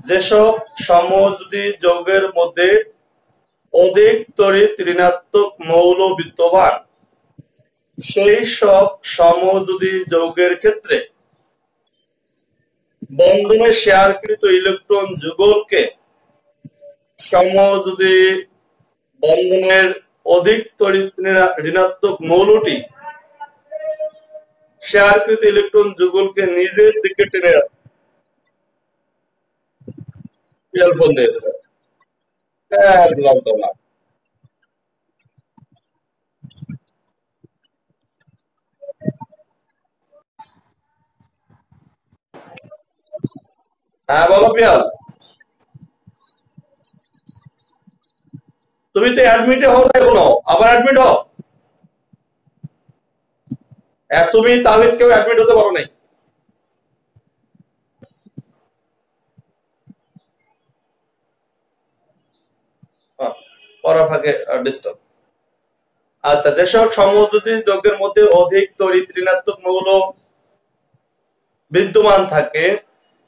যেসব সমযোজী যৌগের মধ্যে অধিক তড়িৎ ঋণাত্মক মৌল বিদ্যমান সেই সব সমযোজী যৌগের ক্ষেত্রে বন্ধনে শেয়ারকৃত ইলেকট্রন যুগলকে সমযোজী বন্ধনের অধিক তড়িৎ ঋণাত্মক মৌলটি শেয়ারকৃত ইলেকট্রন যুগলকে নিজের দিকে টেনে রাখে। ফোন দিয়েছে না। হ্যাঁ বলো পিয়াল, তুমি তো অ্যাডমিটে হও না এখনো, আবার অ্যাডমিট হও। তুমি তাহমিদ কেউ অ্যাডমিট হতে পারো নাই। পড়ার ফাঁকে ডিস্টার্ব। আচ্ছা, যেসব সমযোজী যৌগের মধ্যে অধিক তড়িৎ ঋণাত্মক মৌল বিদ্যমান থাকে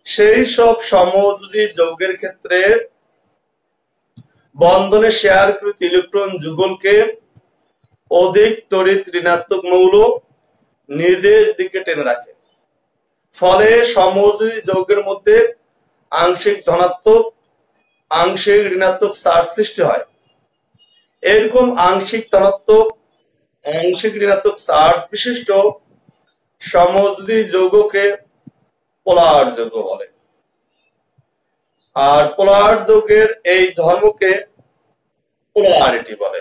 সেই সব সমযোজী যৌগের ক্ষেত্রে বন্ধনে শেয়ারকৃত ইলেকট্রন যুগলকে অধিক তড়িৎ ঋণাত্মক মৌল নিজের দিকে টেনে রাখে। ফলে সমযোজী যৌগের মধ্যে আংশিক ধনাত্মক আংশিক ঋণাত্মক চার্জ সৃষ্টি হয়। এরকম আংশিক ধনাত্মক আংশিক ঋণাত্মক চার্জ বিশিষ্ট সমযোজী যৌগকে পোলার যৌগ বলে। আর পোলার যৌগের এই ধর্মকে পোলারিটি বলে।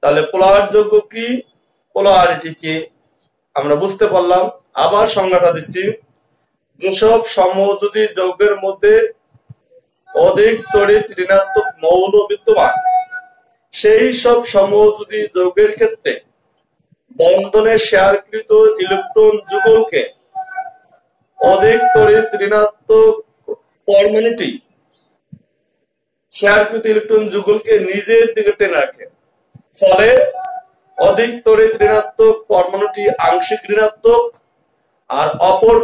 তাহলে পোলার যৌগ কি, পোলারিটি কি আমরা বুঝতে পারলাম। আবার সংজ্ঞাটা দিচ্ছি, যেসব সমযোজী যৌগের মধ্যে অধিক তড়িৎ ঋণাত্মক মৌল বিদ্যমান সেই সব সমযোজী যৌগের ক্ষেত্রে বন্ধনে শেয়ারকৃত ইলেকট্রন যুগলকে অধিক তড়িৎ ঋণাত্মক পরমাণুটি শেয়ারকৃত ইলেকট্রন যুগলকে নিজের দিকে টেনে রাখে। ফলে অধিক তড়িৎ ঋণাত্মক পরমাণুটি আংশিক ঋণাত্মক আর অপর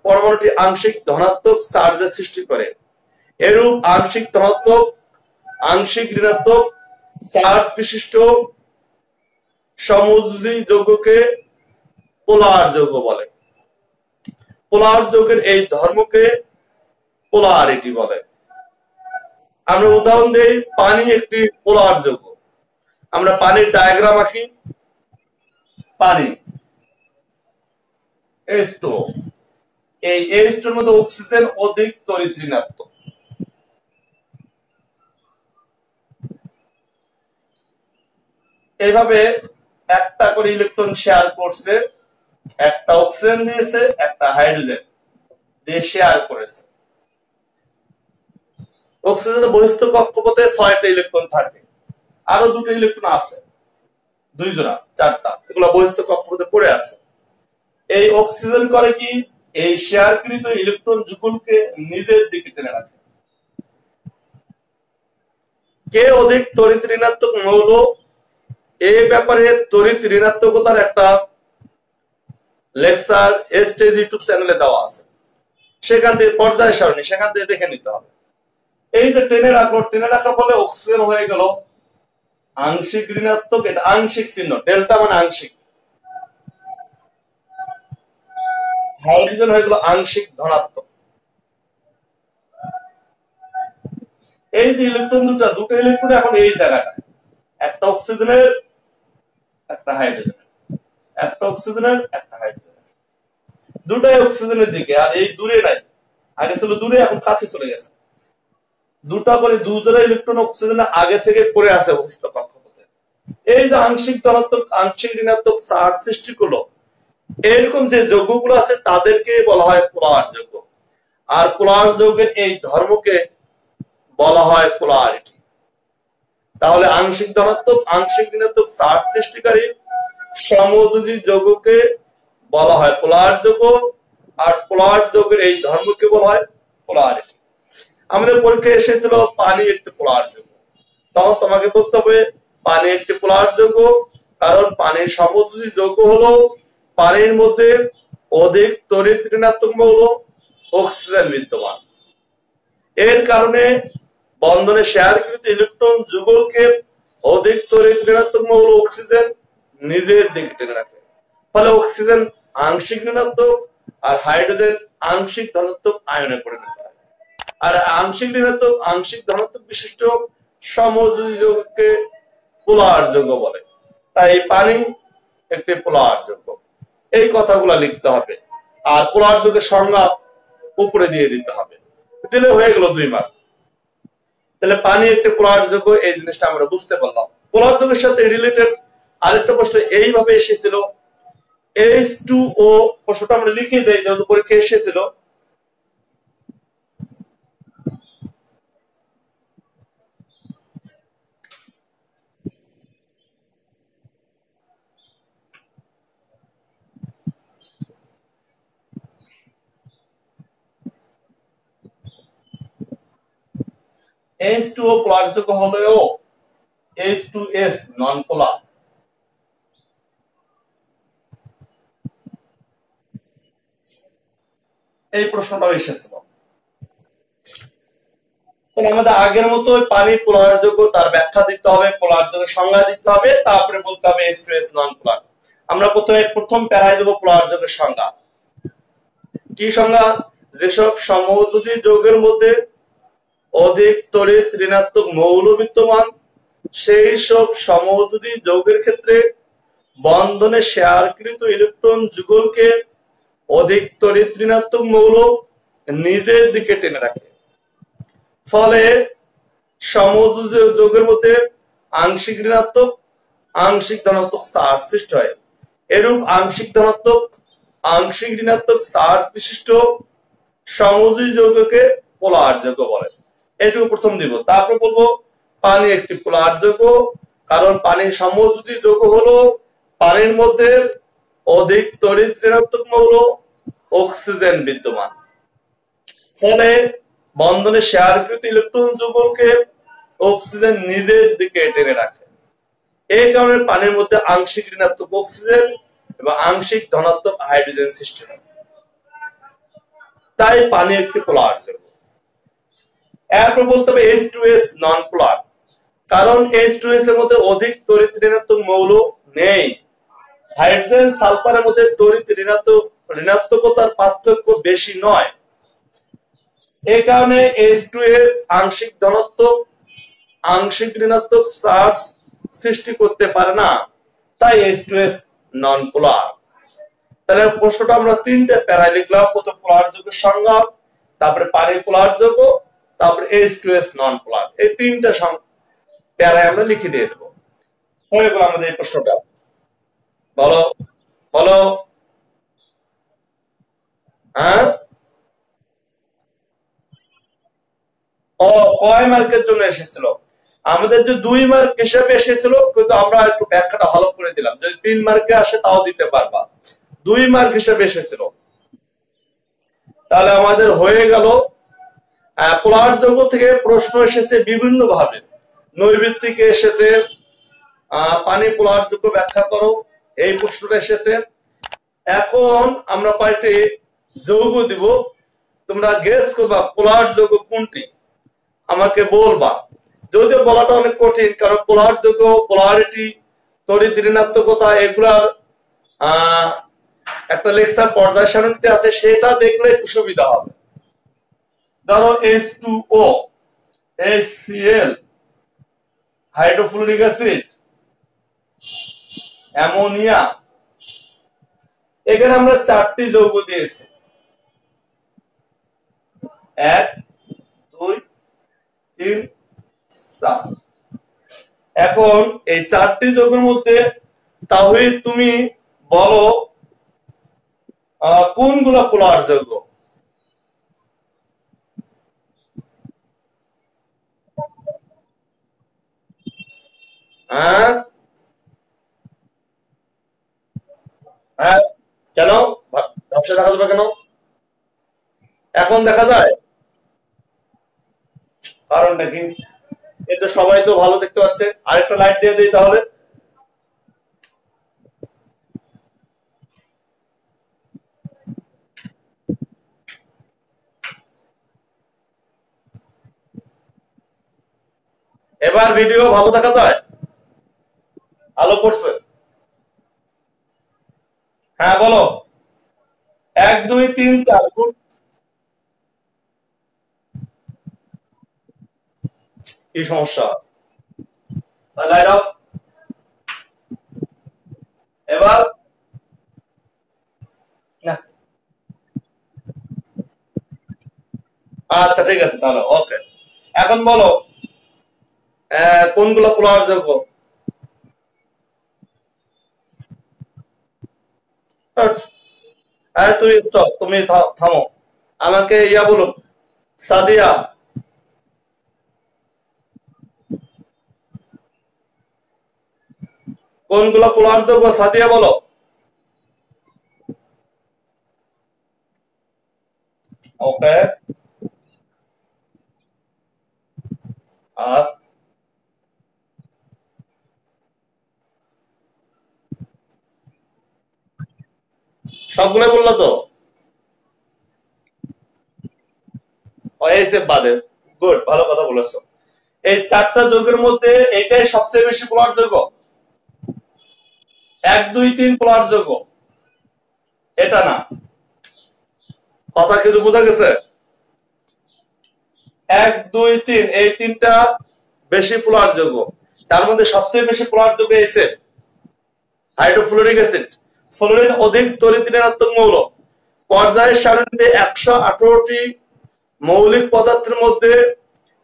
পরমাণুটি আংশিক ধনাত্মক চার্জের সৃষ্টি করে। এরূপ আংশিক ধনাত্মক আংশিক ঋণাত্মক চার্জ বিশিষ্ট সমযোজী যৌগকে পোলার যৌগ বলে। পোলার যৌগের এই ধর্মকে পোলারিটি বলে। আমরা উদাহরণ দেই, পানি একটি পোলার যৌগ। আমরা পানির ডায়াগ্রাম আঁকি। পানি H2O, এই H2O এর মধ্যে অক্সিজেন অধিক তড়িৎ ঋণাত্মক। এইভাবে একটা করে ইলেকট্রন শেয়ার করছে, একটা অক্সিজেন দিয়েছে, একটা হাইড্রোজেন দিয়ে শেয়ার করেছে। অক্সিজেনের বহিস্থ কক্ষপথে 6টা ইলেকট্রন থাকে, আরো 2টা ইলেকট্রন আছে, 2 জোড়া 4টা, এগুলো বহিস্থ কক্ষপথে পড়ে আছে। এই অক্সিজেন করে কি, এই শেয়ারকৃত ইলেকট্রন যুগলকে নিজের দিকে টেনে রাখে। কে অধিক তড়িৎ ঋণাত্মক মৌল, এই ব্যাপারে তড়িৎ ঋণাত্মকতার একটা লেকচার এস্টেজ ইউটিউব চ্যানেলে দেওয়া আছে, সেখান থেকে পর্যায় সারণী, সেখান থেকে দেখে নিতে হবে। এই যে টেনে রাখলো, টেনে রাখার ফলে অক্সিজেন হয়ে গেল আংশিক ঋণাত্মক, এটা আংশিক চিহ্ন, ডেল্টা মানে আংশিক। হাইড্রোজেন হয়ে গেল আংশিক ধনাত্মক। এই যে ইলেকট্রন দুটো ইলেকট্রন এখন এই জায়গাটা, একটা অক্সিজেনের একটা হাইড্রোজেনের, একটা অক্সিজেনের একটা হাইড্রোজেনের, দুটাই অক্সিজেনের দিকে, আর এই দূরে নাই, আগে ছিল দূরে, এখন কাছে চলে গেছে। দুটা করে 2 জোড়া ইলেকট্রন অক্সিজেনের আগে থেকে পড়ে আছে বহিস্থ কক্ষপথে। এই যে আংশিক ধনাত্মক আংশিক ঋণাত্মক চার্জ সৃষ্টি করলো, এরকম যে যৌগগুলো আছে তাদেরকে বলা হয় পোলার যৌগ। আর পোলার যৌগের এই ধর্মকে বলা হয় পোলারিটি। তাহলে আংশিক ধনাত্মক আংশিক ঋণাত্মক চার্জ সৃষ্টিকারী সমযোজী যৌগকে বলা হয় পোলার যৌগ, আর পোলার যৌগের এই ধর্মকে বলা হয় পোলারিটি। আমাদের পরীক্ষায় এসেছিল পানি একটি পোলার যৌগ, তখন তোমাকে বলতে হবে পানি একটি পোলার যৌগ, কারণ পানির সমযোজী যৌগ হলো পানির মধ্যে অধিক তড়িৎ ঋণাত্মক মৌল অক্সিজেন বিদ্যমান। এর কারণে বন্ধনে শেয়ারকৃত ইলেকট্রন যুগলকে অধিক তড়িৎ ঋণাত্মক মৌল অক্সিজেন নিজের দিকে টেনে রাখে। ফলে অক্সিজেন আংশিক ঋণাত্মক আর হাইড্রোজেন আংশিক ধনাত্মক আয়নে পরিণত হয়। আর আংশিক ঋণাত্মক আংশিক ধনাত্মক বিশিষ্ট সমযোজী যৌগকে পোলার যৌগ বলে। তাই পানি একটি পোলার যৌগ। এই কথাগুলো লিখতে হবে, আর পোলার যৌগের সংজ্ঞা উপরে দিয়ে দিতে হবে, দিলে হয়ে গেল 2 মার্ক। তাহলে পানি একটি পোলার যৌগ, এই জিনিসটা আমরা বুঝতে পারলাম। পোলার যৌগের সাথে রিলেটেড আরেকটা প্রশ্ন এইভাবে এসেছিল, H2O, প্রশ্নটা আমরা লিখে দেই যেহেতু পরীক্ষা এসেছিল। H2O পোলার যৌগ হলেও H2S নন পোলার। এই প্রশ্নটাও এসেছিল। তাহলে আমাদের আগের মতো পানি পোলার যৌগ, তার ব্যাখ্যা দিতে হবে, পোলার যৌগের সংজ্ঞা দিতে হবে, তারপরে বলতে হবে H2S নন পোলার। আমরা প্রথম প্যারায় দেব পোলার যৌগের সংজ্ঞা। কি সংজ্ঞা? যেসব সমযোজী যৌগের মধ্যে অধিক তড়িৎ ঋণাত্মক মৌল বিদ্যমান, সেই সব সমযোজী যৌগের ক্ষেত্রে বন্ধনে শেয়ারকৃত ইলেকট্রন যুগলকে অধিক তড়িৎ ঋণাত্মক মৌল নিজের দিকে টেনে রাখে। ফলে সমযোজী যৌগের মধ্যে আংশিক ঋণাত্মক আংশিক ধনাত্মক চার্জ সৃষ্টি হয়। এরূপ আংশিক ধনাত্মক আংশিক ঋণাত্মক চার্জ বিশিষ্ট সমযোজী যৌগকে পোলার যৌগ বলে। এটুকু প্রথম দিব, তারপর বলবো পানি একটি পোলার যৌগ, কারণ পানির সমযোজী যৌগ হলো পানির মধ্যে অধিক তড়িৎ ঋণাত্মক মৌল অক্সিজেন বিদ্যমান। ফলে বন্ধনে শেয়ারকৃত ইলেকট্রন যুগলকে অক্সিজেন নিজের দিকে টেনে রাখে। এই কারণে পানির মধ্যে আংশিক ঋণাত্মক অক্সিজেন এবং আংশিক ধনাত্মক হাইড্রোজেন সৃষ্টি হয়। তাই পানি একটি পোলার যৌগ। এরপর বলতে হবে H2S নন পোলার, কারণ H2S এর মধ্যে অধিক তড়িৎ ঋণাত্মক মৌল নেই। হাইড্রোজেন সালফারের মধ্যে তড়িৎ ঋণাত্মকতার পার্থক্য বেশি নয়। এই কারণে H2S আংশিক ধনাত্মক আংশিক ঋণাত্মক চার্জ সৃষ্টি করতে পারে না, তাই H2S নন পোলার। তাহলে প্রশ্নটা আমরা 3টে প্যারায় লিখলাম। প্রথম পোলার যৌগের সংজ্ঞা, তারপরে পানি পোলার যৌগ, তারপরে H2S নন পোলার। এই 3টা প্যারায় আমরা লিখে দিয়ে দেবো। হয়ে গেল আমাদের এই প্রশ্নটা। বলো বলো। হ্যাঁ, ও কয় মার্কের জন্য এসেছিল? আমাদের যে 2 মার্ক হিসেবে এসেছিল, কিন্তু আমরা একটু ব্যাখ্যাটা ভালো করে দিলাম। যদি 3 মার্কে আসে তাও দিতে পারবা। 2 মার্ক হিসেবে এসেছিল। তাহলে আমাদের হয়ে গেল। পোলার যৌগ থেকে প্রশ্ন এসেছে বিভিন্ন ভাবে। নৈর্বৃত্তিকে এসেছে পানি পোলার যৌগ ব্যাখ্যা করো, এই প্রশ্নটা এসেছে। এখন আমরা কয়েকটি যৌগ দিব, তোমরা গেস করবা পোলার যৌগ কোনটি, আমাকে বলবা। যদিও বলাটা অনেক কঠিন, কারণ পোলার যৌগ, পোলারিটি, তড়িৎ ঋণাত্মকতা, এগুলার একটা লেকচার পর্যায় সারণীতে আছে, সেটা দেখলে একটু সুবিধা হবে। ধরো H2O, HCl, হাইড্রোফ্লুরিক অ্যাসিড, অ্যামোনিয়া। এখানে আমরা 4টি যৌগ দিয়েছি, 1 2 3 4। এখন এই 4টি যৌগের মধ্যে তাওহীদ তুমি বলো কোনগুলো পোলার যৌগ? হ্যাঁ হ্যাঁ, কেন ঝাপসা দেখা যাবে কেন? এখন দেখা যায়, কারণটা কি? এটা সবাই তো ভালো দেখতে পাচ্ছে। আরেকটা লাইট দিয়ে দিই তাহলে। এবার ভিডিও ভালো দেখা যায়? আলো পড়ছে? হ্যাঁ বলো। 1 2 3 4 গুণ। কি সমস্যা? Light off. এবার না, আচ্ছা ঠিক আছে তাহলে ওকে। এখন বলো কোনগুলো পোলার যোগ্য? তুই স্টপ, তুমি থামো। আমাকে ইয়া বলো, সাদিয়া, কোনগুলো পোলার যোগ্য সাদিয়া বলো। ওকে। আর সবগুলো বললো তো? এসে বাদে। গুড, ভালো কথা বলেছো। এই 4টা যৌগের মধ্যে এইটাই সবচেয়ে বেশি পোলার যৌগ। 1 2 3 পোলার যৌগ, এটা না। কথা কিছু বোঝা গেছে? 1 2 3 এই তিনটা বেশি পোলার যৌগ। তার মধ্যে সবচেয়ে বেশি পোলার যৌগ এসএফ, হাইড্রোফ্লোরিক অ্যাসিড। ফ্লোরিন অধিক তড়িৎ ঋণাত্মক মৌল। পর্যায়ের সারণীতে 118টি মৌলিক পদার্থের মধ্যে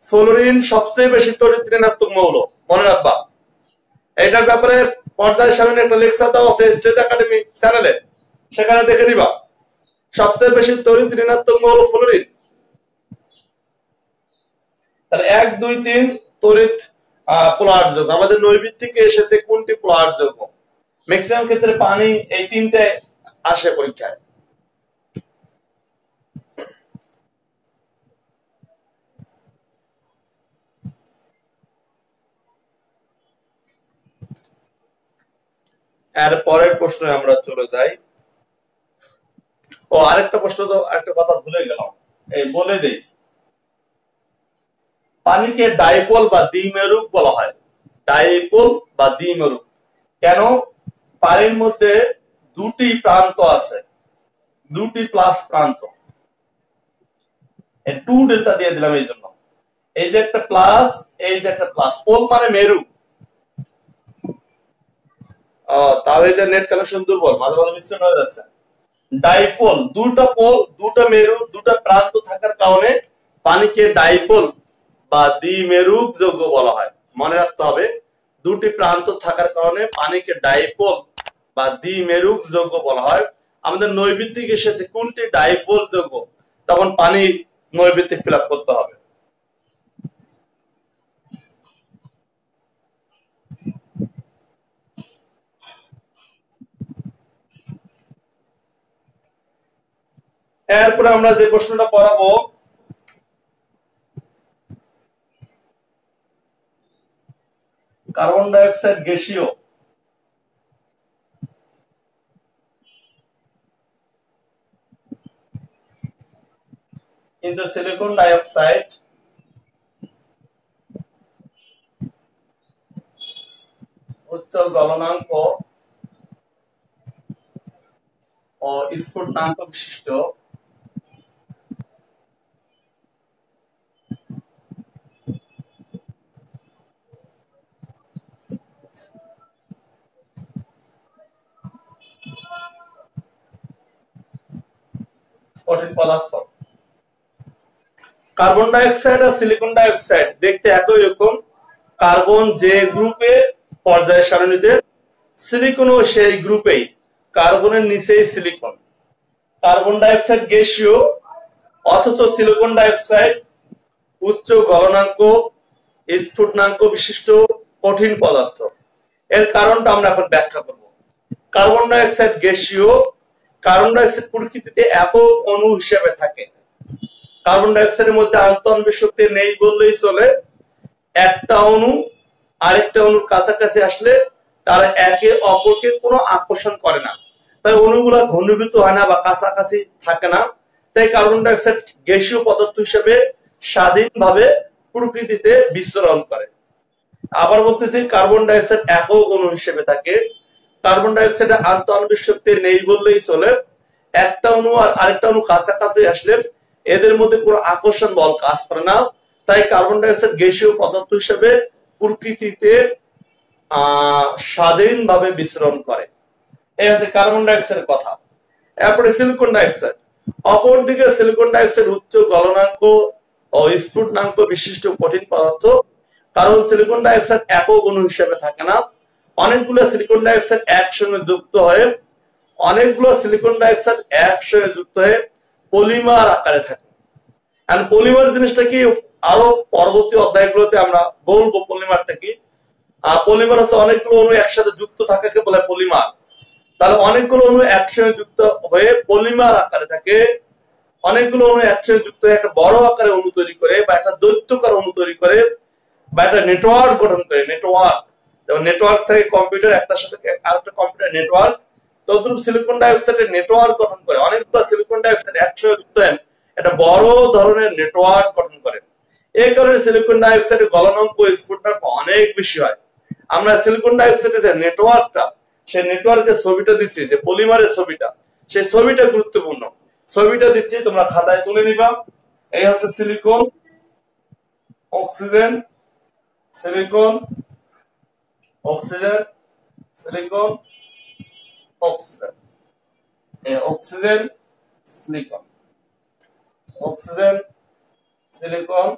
ফ্লোরিন সবচেয়ে বেশি তড়িৎ ঋণাত্মক মৌল। মনে রাখবা, এটার ব্যাপারে পর্যায়ের সারণী একটা লেকচার দেওয়া আছে স্টেজ একাডেমি চ্যানেলে, সেখানে দেখে নিবা। সবচেয়ে বেশি তড়িৎ ঋণাত্মক মৌল ফ্লোরিন। তাহলে 1 2 3 তড়িৎ পোলার যৌগ। আমাদের নৈবিত্তিকে এসেছে কোনটি পোলার যৌগ? ম্যাক্সিমাম ক্ষেত্রে পানি এই তিনটে আসে পরীক্ষায়। এর পরের প্রশ্নে আমরা চলে যাই। ও আরেকটা প্রশ্ন, তো একটা কথা ভুলে গেলাম, এই বলে দেই। পানিকে ডাইপোল বা দ্বিমেরুক বলা হয়। ডাইপোল বা দ্বিমেরুক কেন? পানির মধ্যে দুটি প্রান্ত আছে, দুটি প্লাস প্রান্ত। টু ডেল্টা দিয়ে দিলাম এই জন্য। এই যে একটা প্লাস, এই যে একটা প্লাস। পোল মানে মেরু। তাহলে যে নেট কানেকশন দুর্বল, মাঝে মাঝে বিচ্ছিন্ন হয়ে যাচ্ছে। ডাইপোল, দুটা পোল, দুটা মেরু, দুটা প্রান্ত থাকার কারণে পানিকে ডাইপোল বা দ্বিমেরুক যৌগ বলা হয়। মনে রাখতে হবে, দুটি প্রান্ত থাকার কারণে পানিকে ডাইপোল বা দ্বিমেরুক যৌগ বলা হয়। আমাদের নৈবিত্তিক এসেছে কোনটি ডাইপোল যৌগ, তখন পানির নৈবিত্তিক ফিল আপ করতে হবে। এরপরে আমরা যে প্রশ্নটা পড়াবো, কার্বন ডাই অক্সাইড গ্যাসীয় কিন্তু সিলিকন ডাই অক্সাইড উচ্চ গলনাঙ্ক ও স্ফুটনাঙ্ক বিশিষ্ট কঠিন পদার্থ। কার্বন ডাই অক্সাইড আর সিলিকন ডাই অক্সাইড দেখতে একই রকম। কার্বন যে গ্রুপে পর্যায় সারণীতে, সিলিকনও সেই গ্রুপেই, কার্বনের নিচেই সিলিকন। কার্বন ডাই অক্সাইড গ্যাসীয়, অথচ সিলিকন ডাই অক্সাইড উচ্চ গলনাঙ্ক স্ফুটনাঙ্ক বিশিষ্ট কঠিন পদার্থ। এর কারণটা আমরা এখন ব্যাখ্যা করব। কার্বন ডাই অক্সাইড গ্যাসীয়। কার্বন ডাই অক্সাইড প্রকৃতিতে একক অণু হিসেবে থাকে। কার্বন ডাই অক্সাইডের মধ্যে আন্তঃআণবিক শক্তি নেই বললেই চলে। একটা অণু আরেকটা অণুর কাছাকাছি আসলে তারা একে অপরকে কোনো আকর্ষণ করে না, তাই অণুগুলা ঘনীভূত হয় না বা কাছাকাছি থাকে না। তাই কার্বন ডাই অক্সাইড গ্যাসীয় পদার্থ হিসেবে স্বাধীনভাবে প্রকৃতিতে বিচরণ করে। আবার বলতেছি কার্বন ডাই অক্সাইড একক অণু হিসেবে থাকে। কার্বন ডাই অক্সাইডের আন্তঃআণবিক শক্তি নেই বললেই চলে। একটা অণু আর আরেকটা অণু কাছাকাছি আসলে এদের মধ্যে কোনো আকর্ষণ বল কাজ করে না। তাই কার্বন ডাই অক্সাইড গ্যাসীয় পদার্থ হিসেবে প্রকৃতিতে স্বাধীনভাবে বিচরণ করে। এই হচ্ছে কার্বন ডাই অক্সাইডের কথা। এরপরে সিলিকন ডাই অক্সাইড। অপরদিকে সিলিকন ডাই অক্সাইড উচ্চ গলনাঙ্ক ও স্ফুটনাঙ্ক বিশিষ্ট কঠিন পদার্থ। কারণ সিলিকন ডাই অক্সাইড একক অণু হিসেবে থাকে না, অনেকগুলো সিলিকন ডাই অক্সাইড একসঙ্গে যুক্ত হয়ে পলিমার আকারে থাকে। পলিমার জিনিসটা কি আরো পরবর্তী অধ্যায়গুলোতে আমরা বলবো পলিমারটা কি। পলিমার হচ্ছে অনেকগুলো অণু একসাথে যুক্ত থাকাকে বলে পলিমার। তাহলে অনেকগুলো অণু একসঙ্গে যুক্ত হয়ে পলিমার আকারে থাকে। অনেকগুলো অণু একসঙ্গে যুক্ত হয়ে একটা বড় আকারে অণু তৈরি করে বা একটা দৈত্যাকার অণু তৈরি করে বা একটা নেটওয়ার্ক গঠন করে। নেটওয়ার্ক, যেমন নেটওয়ার্ক থাকে কম্পিউটার, একটার সাথে আরেকটা কম্পিউটার নেটওয়ার্ক, তদ্রূপ সিলিকন ডাই অক্সাইডের নেটওয়ার্ক গঠন করে। অনেকগুলো সিলিকন ডাই অক্সাইড একসঙ্গে যুক্ত হয়ে একটা বড় ধরনের নেটওয়ার্ক গঠন করে। এই কারণে সিলিকন ডাই অক্সাইডের গলনাঙ্ক ও স্ফুটনাঙ্ক অনেক বেশি হয়। আমরা সিলিকন ডাই অক্সাইডের যে নেটওয়ার্কটা, সেই নেটওয়ার্কের ছবিটা দিচ্ছি, যে পলিমারের ছবিটা, সেই ছবিটা গুরুত্বপূর্ণ। ছবিটা দিচ্ছি, তোমরা খাতায় তুলে নিবা। এই হচ্ছে silicon, oxygen, silicon, oxygen, silicon, oxygen, oxygen, silicon, oxygen, silicon,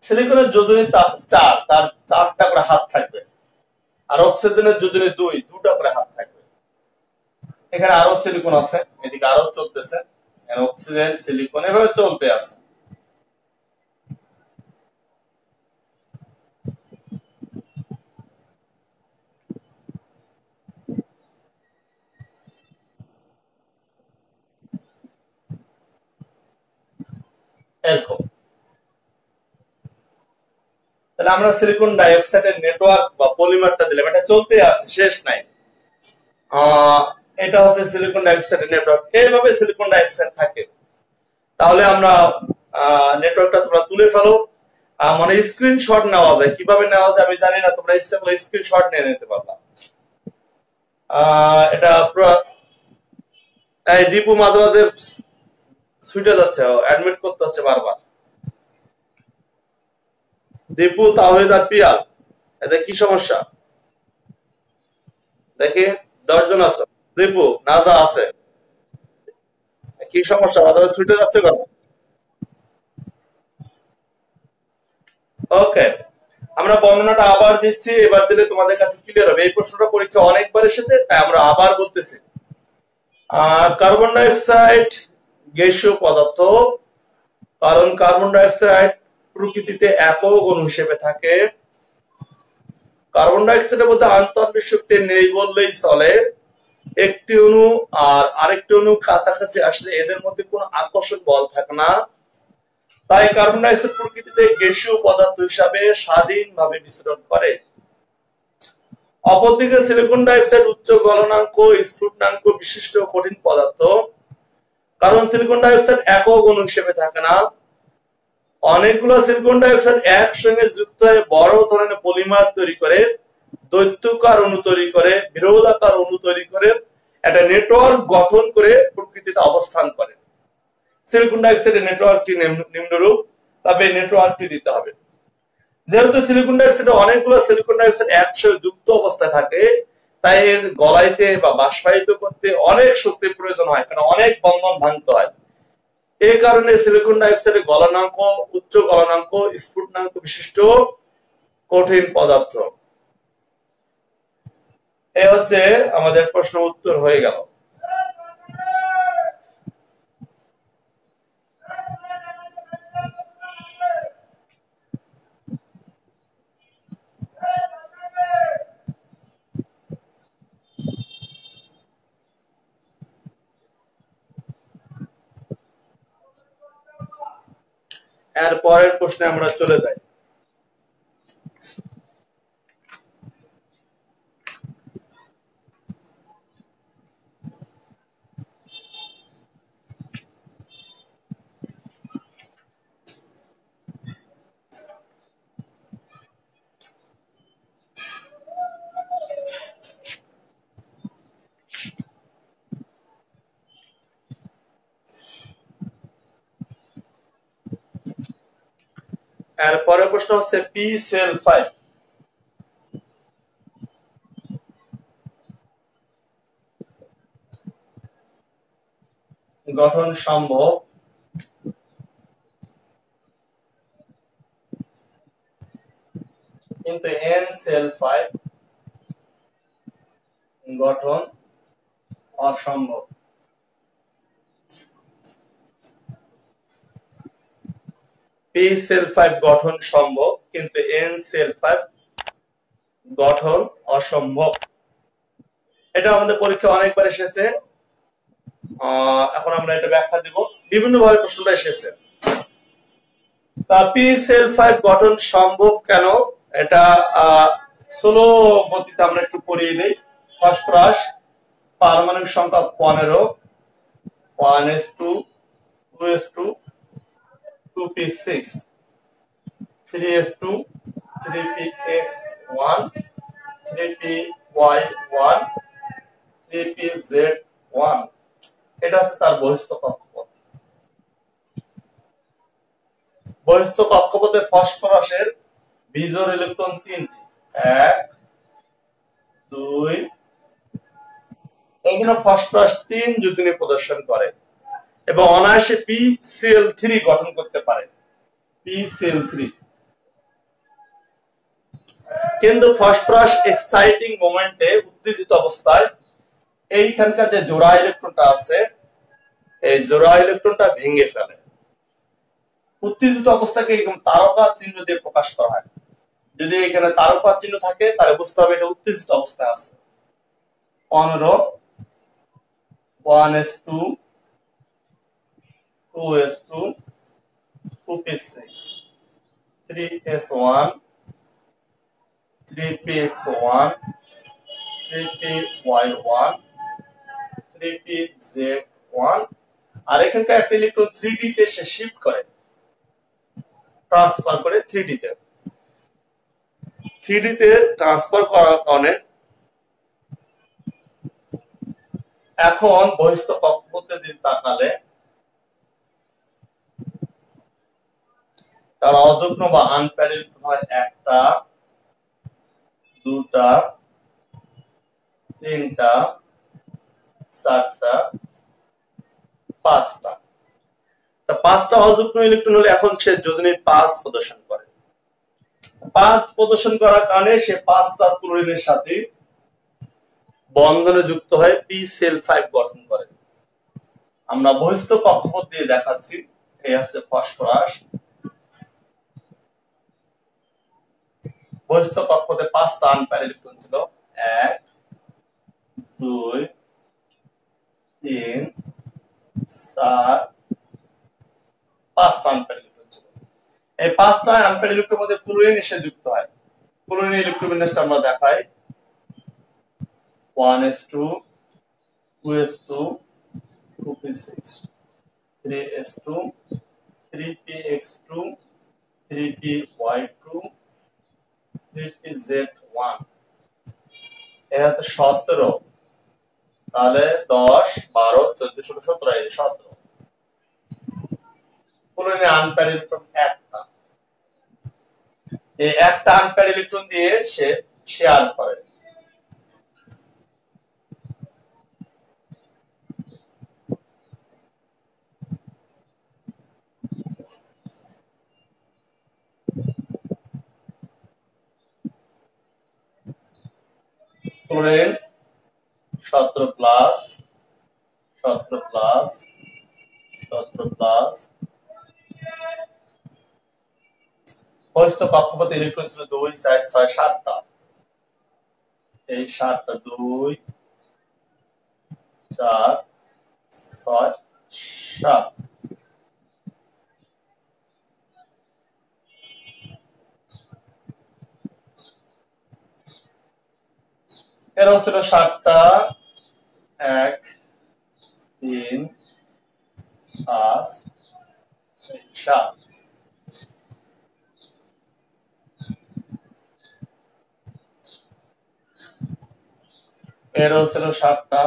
সিলিকনের যোজনী 4, তার 4টা করে হাত থাকবে। আর অক্সিজেনের যোজনী 2টা করে হাত থাকবে। এখানে আরো সিলিকন আছে, এদিকে আরো চলতেছে, অক্সিজেন, সিলিকন এভাবে চলতে আছে। এরকম। তাহলে আমরা সিলিকন ডাই অক্সাইডের নেটওয়ার্ক বা পলিমারটা দিলাম, এটা চলতে আছে, শেষ নাই। এটা হচ্ছে সিলিকন ডাই অক্সাইডের নেটওয়ার্ক। এইভাবে সিলিকন ডাই অক্সাইড থাকে। তাহলে আমরা নেটওয়ার্কটা তোমরা তুলে ফেলো। মানে স্ক্রিনশট নেওয়া যায়, কিভাবে নেওয়া যায় আমি জানি না, তোমরা ইচ্ছে করলে স্ক্রিনশট নিয়ে নিতে পারবা। এটা পুরো এই দীপু মাঝে মাঝে ছুটে যাচ্ছে, অ্যাডমিট করতে হচ্ছে বারবার। দীপু, তাওহিদ আর পিয়াল, এতে কি সমস্যা? দেখি 10 জন আছে। দীপু, নাজা আছে, কি সমস্যা? মাঝে মাঝে ছুটে যাচ্ছে কেন? ওকে, আমরা বর্ণনাটা আবার দিচ্ছি, এবার দিলে তোমাদের কাছে ক্লিয়ার হবে। এই প্রশ্নটা পরীক্ষা অনেকবার এসেছে, তাই আমরা আবার বলতেছি। কার্বন ডাই অক্সাইড গ্যাসীয় পদার্থ, কারণ কার্বন ডাই অক্সাইড প্রকৃতিতে একক অণু হিসেবে থাকে। কার্বন ডাই অক্সাইডের মধ্যে আন্তঃআণবিক শক্তি নেই বললেই চলে। একটি অণু আর আরেকটি অণু কাছাকাছি আসলে এদের মধ্যে কোনো আকর্ষণ বল থাকে না। তাই কার্বন ডাই অক্সাইড প্রকৃতিতে গ্যাসীয় পদার্থ হিসাবে স্বাধীনভাবে বিচরণ করে। অপরদিকে সিলিকন ডাই অক্সাইড উচ্চ গলনাঙ্ক, স্ফুটনাঙ্ক বিশিষ্ট কঠিন পদার্থ। কারণ সিলিকন ডাই অক্সাইড একক অণু হিসেবে থাকে না, অনেকগুলো সিলিকন ডাই অক্সাইড একসঙ্গে যুক্ত হয়ে বড় ধরনের পলিমার তৈরি করে, দৈত্যাকার অণু তৈরি করে, বৃহদাকার অণু তৈরি করে, একটা নেটওয়ার্ক গঠন করে প্রকৃতিতে অবস্থান করে। সিলিকন ডাই অক্সাইডের নেটওয়ার্কটি নিম্নরূপ, তবে নেটওয়ার্কটি দিতে হবে। যেহেতু সিলিকন ডাই অক্সাইডে অনেকগুলো সিলিকন ডাই অক্সাইড একসঙ্গে যুক্ত অবস্থায় থাকে, তাই এর গলাইতে বা বাষ্পায়িত করতে অনেক শক্তির প্রয়োজন হয়, কারণ অনেক বন্ধন ভাঙতে হয়। এই কারণে সিলিকন ডাই অক্সাইডের গলনাঙ্ক উচ্চ গলনাঙ্ক, স্ফুটনাঙ্ক বিশিষ্ট কঠিন পদার্থ। এ হচ্ছে আমাদের প্রশ্ন উত্তর হয়ে গেল। এর পরের প্রশ্নে আমরা চলে যাই। এর পরের প্রশ্ন হচ্ছে পি সেল 5 গঠন সম্ভব কিন্তু এন সেল 5 গঠন অসম্ভব। পি সেল 5 গঠন সম্ভব কিন্তু এন সেল 5 গঠন অসম্ভব। এটা আমাদের পরীক্ষায় অনেকবার এসেছে। এখন আমরা এটা ব্যাখ্যা দিব। বিভিন্ন ভাবে প্রশ্নটা এসেছে। পি সেল 5 গঠন সম্ভব কেন, এটা স্লো গতিতে আমরা একটু পড়িয়ে দেই। ফসফরাস পারমাণবিক সংখ্যা 15, 1s2, 2s2, 2p6, 3s2, 3px1, 3py1, 3pz1। এটা হচ্ছে তার বহিস্থ কক্ষপথ। বহিস্থ কক্ষপথে ফসফরাসের বিজোড় ইলেকট্রন 3টি, 1 2। এখানে ফসফরাস 3 যোজনী প্রদর্শন করে এবং অনায়াসে PCl3 গঠন করতে পারে। PCl3 কিন্তু ফসফরাস এক্সাইটিং মোমেন্টে উত্তেজিত অবস্থায় এইখানকার যে জোড়া ইলেকট্রনটা আছে এই জোড়া ইলেকট্রনটা ভেঙে ফেলে। উত্তেজিত অবস্থাকে এরকম তারকা চিহ্ন দিয়ে প্রকাশ করা হয়। যদি এখানে তারকা চিহ্ন থাকে তাহলে বুঝতে হবে এটা উত্তেজিত অবস্থায় আছে। 15, 1s2, 2s2, 2p6, 3s1, 3px1, 3py1, 3pz1। আর এখানকার একটা ইলেকট্রন 3d তে সে শিফট করে, ট্রান্সফার করে 3d তে। 3d তে ট্রান্সফার করার কারণে এখন বহিস্থ কক্ষপথের দিকে তাকালে তার অযুগ্ম বা আনপ্যারেড হয় 1টা, 2টা, 3টা, 4টা, 5টা। 5টা অযুগ্ম ইলেকট্রন হলে এখন সে যোজনীর 5 প্রদর্শন করে। 5 প্রদর্শন করার কারণে সে 5টা ক্লোরিনের সাথে বন্ধনে যুক্ত হয়ে পি সেল 5 গঠন করে। আমরা বহিস্থ কক্ষপথ দিয়ে দেখাচ্ছি। এই হচ্ছে ফসফরাস। বহিস্থ কক্ষপথে 5টা আনপ্যারেড ইলেকট্রন ছিল, 1 2 3 4, 5টা আনপ্যারেড ইলেকট্রন ছিল। এই 5টা আনপ্যারেড ইলেকট্রনের মধ্যে ক্লোরিন এসে যুক্ত হয়। ক্লোরিনের ইলেকট্রোবিন্যাসটা আমরা দেখাই। 1s2, 2s2, 2p6, 3s2, 3px2, 3py2, 3pz1। এর হচ্ছে 17। তাহলে 10, 12, 14, 16, 17, 17। ক্লোরিনের আনপ্যারেড ইলেকট্রন একটা। এই একটা আনপ্যারেড ইলেকট্রন দিয়ে সে শেয়ার করে। Chlorine 17 plus 17 plus 17 plus. বহিস্থ কক্ষপথে ইলেকট্রন ছিল 2, 4, 6, 7টা। এই 7টা 2, 4, 6, 7। এরা ছিল 7টা, 1 3 5 7। এরও ছিল 7টা,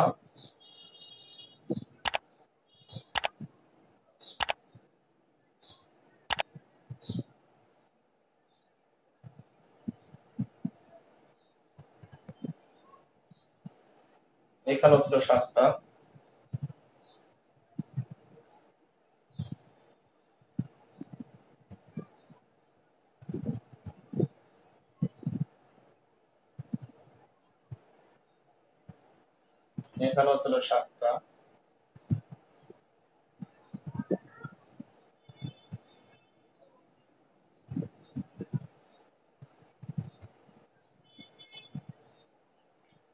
এখানে ছিল 7টা, এখানেও ছিল 7টা,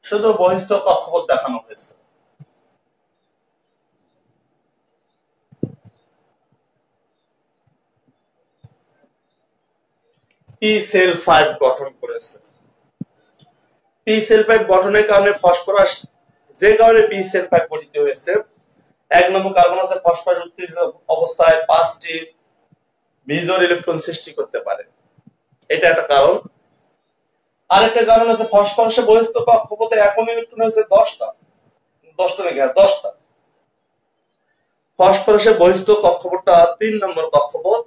শুধু বহিস্থ কক্ষপথ দেখানো হয়েছে। পি সেল 5 গঠন করেছে। পি সেল 5 গঠনের কারণে ফসফরাস, যে কারণে পি সেল 5 গঠিত হয়েছে, 1 নম্বর কার্বন আছে ফসফরাস উত্তেজিত অবস্থায় 5টি বিজোড় ইলেকট্রন সৃষ্টি করতে পারে, এটা একটা কারণ। আরেকটা কারণ আছে ফসফরাসের বহিস্থ কক্ষপথে এখন ইলেকট্রন হচ্ছে 10টা, 10টা নাকি 10টা। ফসফরাসের বহিস্থ কক্ষপথটা 3 নম্বর কক্ষপথ,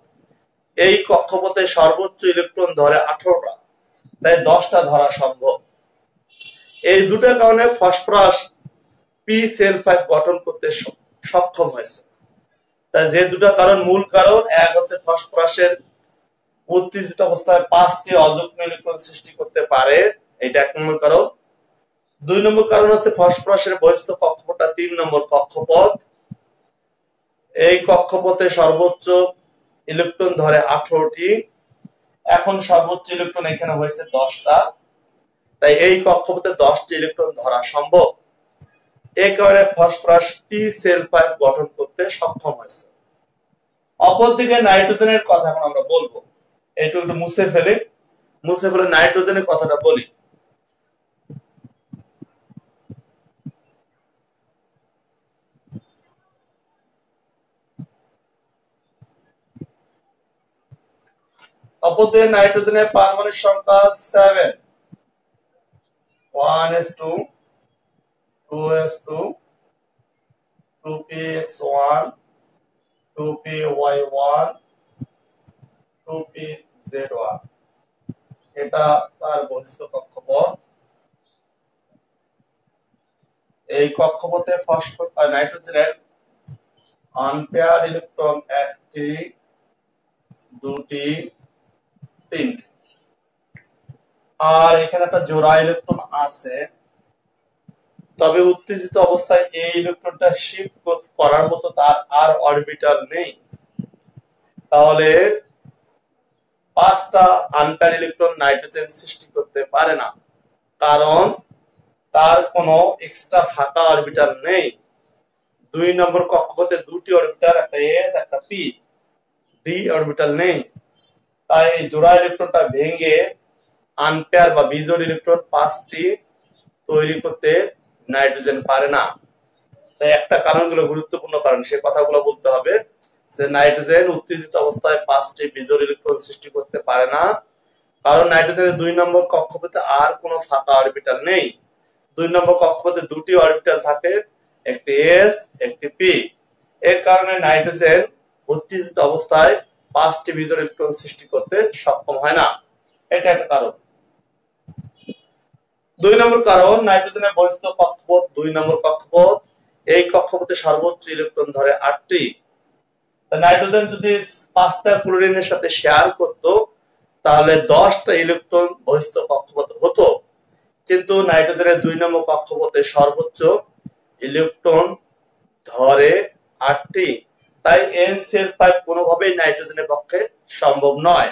এই কক্ষপথে সর্বোচ্চ ইলেকট্রন ধরে 18টা, তাই 10টা ধরা সম্ভব। এই দুটো কারণে ফসফরাস পি সেল 5 গঠন করতে সক্ষম হয়েছে। তাই যে দুটো কারণ, মূল কারণ, এক হচ্ছে ফসফরাসের উত্তেজিত অবস্থায় 5টি অযুগ্ম ইলেকট্রন সৃষ্টি করতে পারে, এটা 1 নম্বর কারণ। 2 নম্বর কারণ হচ্ছে ফসফরাসের বহিস্থ কক্ষপথটা 3 নম্বর কক্ষপথ, এই কক্ষপথে সর্বোচ্চ ইলেকট্রন ধরে 18টি, এখন সর্বোচ্চ ইলেকট্রন এখানে হয়েছে 10টা, তাই এই কক্ষপথে 10টি ইলেকট্রন ধরা সম্ভব। এই কারণে ফসফরাস পি সেল 5 গঠন করতে সক্ষম হয়েছে। অপরদিকে নাইট্রোজেনের কথা এখন আমরা বলবো, একটু মুছে ফেলে নাইট্রোজেনের কথাটা বলি। অপরদিকে নাইট্রোজেনের পারমাণবিক সংখ্যা 7, 1s2, 2s2, 2px1, 2py1, 2pz1, এটা তার বহিস্থ কক্ষপথ। এই কক্ষপথে নাইট্রোজেনের আনপেয়ার ইলেকট্রন 1টি, 2টি, 3টি, আর এখানে একটা জোড়া ইলেকট্রন আছে, তবে উত্তেজিত অবস্থায় এই ইলেকট্রনটা শিফট করার মতো তার আর অরবিটাল নেই। তাহলে 5টা আনপেয়ার ইলেকট্রন নাইট্রোজেন সৃষ্টি করতে পারে না, কারণ তার কোনো এক্সট্রা ফাঁকা অরবিটাল নেই। 2 নম্বর কক্ষপথে 2টি অরবিটাল, একটা এস একটা পি, ডি অরবিটাল নেই, তাই এই জোড়া ইলেকট্রনটা ভেঙে আনপেয়ার বা বিজোড় ইলেকট্রন 5টি তৈরি করতে নাইট্রোজেন পারে না। তাই একটা কারণগুলো গুরুত্বপূর্ণ কারণ, সে কথাগুলো বলতে হবে যে নাইট্রোজেন উত্তেজিত অবস্থায় 5টি বিজোড় ইলেকট্রন সৃষ্টি করতে পারে না, কারণ নাইট্রোজেনের 2 নম্বর কক্ষপথে আর কোনো ফাঁকা অরবিটাল নেই। 2 নম্বর কক্ষপথে 2টি অরবিটাল থাকে, একটি এস একটি পি। এর কারণে নাইট্রোজেন উত্তেজিত অবস্থায় 5টি বিজোড় ইলেকট্রন সৃষ্টি করতে সক্ষম হয় না, এটা একটা কারণ। 2 নম্বর কারণ, নাইট্রোজেনের বহিস্থ কক্ষপথ 2 নম্বর কক্ষপথ, এই কক্ষপথে সর্বোচ্চ ইলেকট্রন ধরে 8টি। নাইট্রোজেন যদি 5টা ক্লোরিনের সাথে শেয়ার করত, তাহলে 10টা ইলেকট্রন বহিস্থ কক্ষপথে হতো, কিন্তু নাইট্রোজেনের 2 নম্বর কক্ষপথে সর্বোচ্চ ইলেকট্রন ধরে 8টি, তাই NCl5 কোনোভাবেই নাইট্রোজেনের পক্ষে সম্ভব নয়।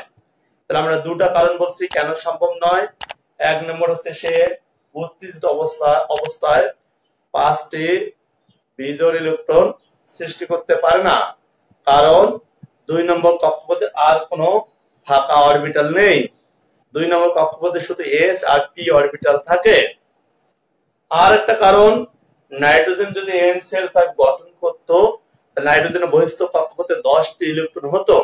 তাহলে আমরা দুটা কারণ বলছি কেন সম্ভব নয়। 1 নম্বর হচ্ছে সে উত্তেজিত অবস্থায় 5টি বিজোড় ইলেকট্রন সৃষ্টি করতে পারে না, কারণ 2 নম্বর কক্ষপথে আর কোনো ফাঁকা অরবিটাল নেই। 2 নম্বর কক্ষপথে শুধু এস আর পি অরবিটাল থাকে। আর একটা কারণ, নাইট্রোজেন যদি NCl5 গঠন করত, তাহলে নাইট্রোজেনের বহিস্থ কক্ষপথে 10টি ইলেকট্রন হতো,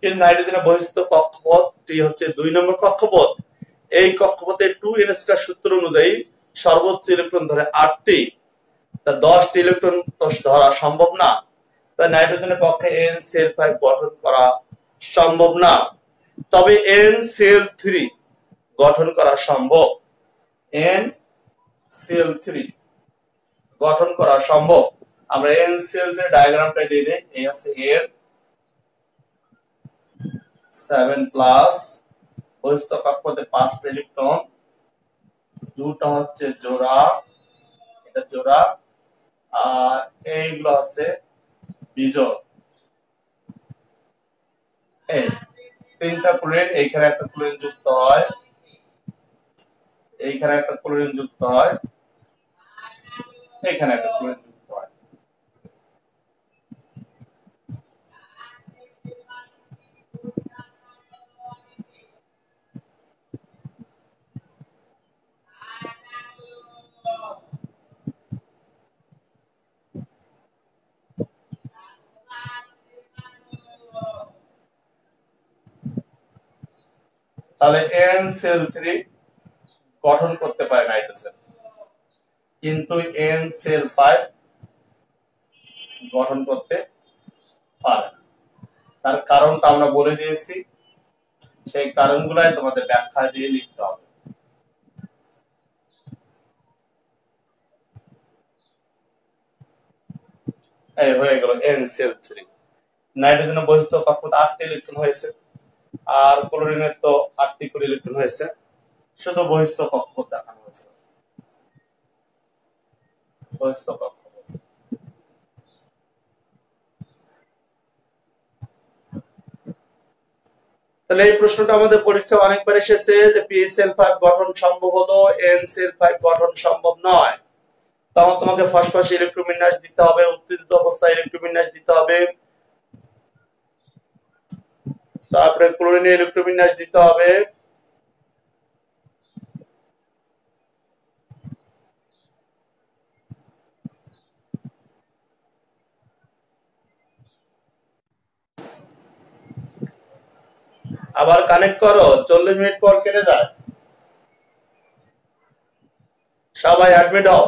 কিন্তু নাইট্রোজেনের বহিস্থ কক্ষপথটি হচ্ছে 2 নম্বর কক্ষপথ। এই কক্ষপথে 2n² সূত্র অনুযায়ী সর্বোচ্চ ইলেকট্রন ধরে 8টি, তা 10টি ইলেকট্রন ধরা সম্ভব না, তাই নাইট্রোজেনের পক্ষে NCl5 গঠন করা সম্ভব না। তবে NCl3 গঠন করা সম্ভব। NCl3 গঠন করা সম্ভব। আমরা এন সেল যে ডায়াগ্রামটা দিয়ে দিই, এই হচ্ছে এর 7+ বহিস্থ কক্ষপথে 5টা ইলেকট্রন, দুটো হচ্ছে জোড়া, এটা জোড়া, আর এইগুলো হচ্ছে বিজোড়। এই 3টা ক্লোরিন, এইখানে একটা ক্লোরিন যুক্ত হয়, এইখানে একটা ক্লোরিন যুক্ত হয়, এইখানে একটা ক্লোরিন যুক্ত হয়। তাহলে NCl3 গঠন করতে পারে নাইট্রোজেন, কিন্তু NCl5 গঠন করতে পারে না। তার কারণটা আমরা বলে দিয়েছি, সেই কারণগুলাই তোমাদের ব্যাখ্যা দিয়ে লিখতে হবে। এই হয়ে গেল NCl3। নাইট্রোজেনের বহিস্থ কক্ষপথে 8টি ইলেকট্রন হয়েছে, আর ক্লোরিনের তো 8টি করে ইলেকট্রন হয়েছে, শুধু বহিস্থ কক্ষপথ দেখানো হয়েছে। বহিস্থ কক্ষপথ। তাহলে এই প্রশ্নটা আমাদের পরীক্ষায় অনেকবার এসেছে যে PCl5 গঠন সম্ভব হলো, NCl5 গঠন সম্ভব নয়। তখন তোমাকে ফসফরাস ইলেকট্রোবিন্যাস দিতে হবে, উত্তেজিত অবস্থায় ইলেকট্রোবিন্যাস দিতে হবে, তারপরে ক্লোরিনে ইলেকট্রোবিন্যাস দিতে হবে, আবার কানেক্ট করো, 40 মিনিট পর কেটে যায়। সবাই অ্যাডমিট হও।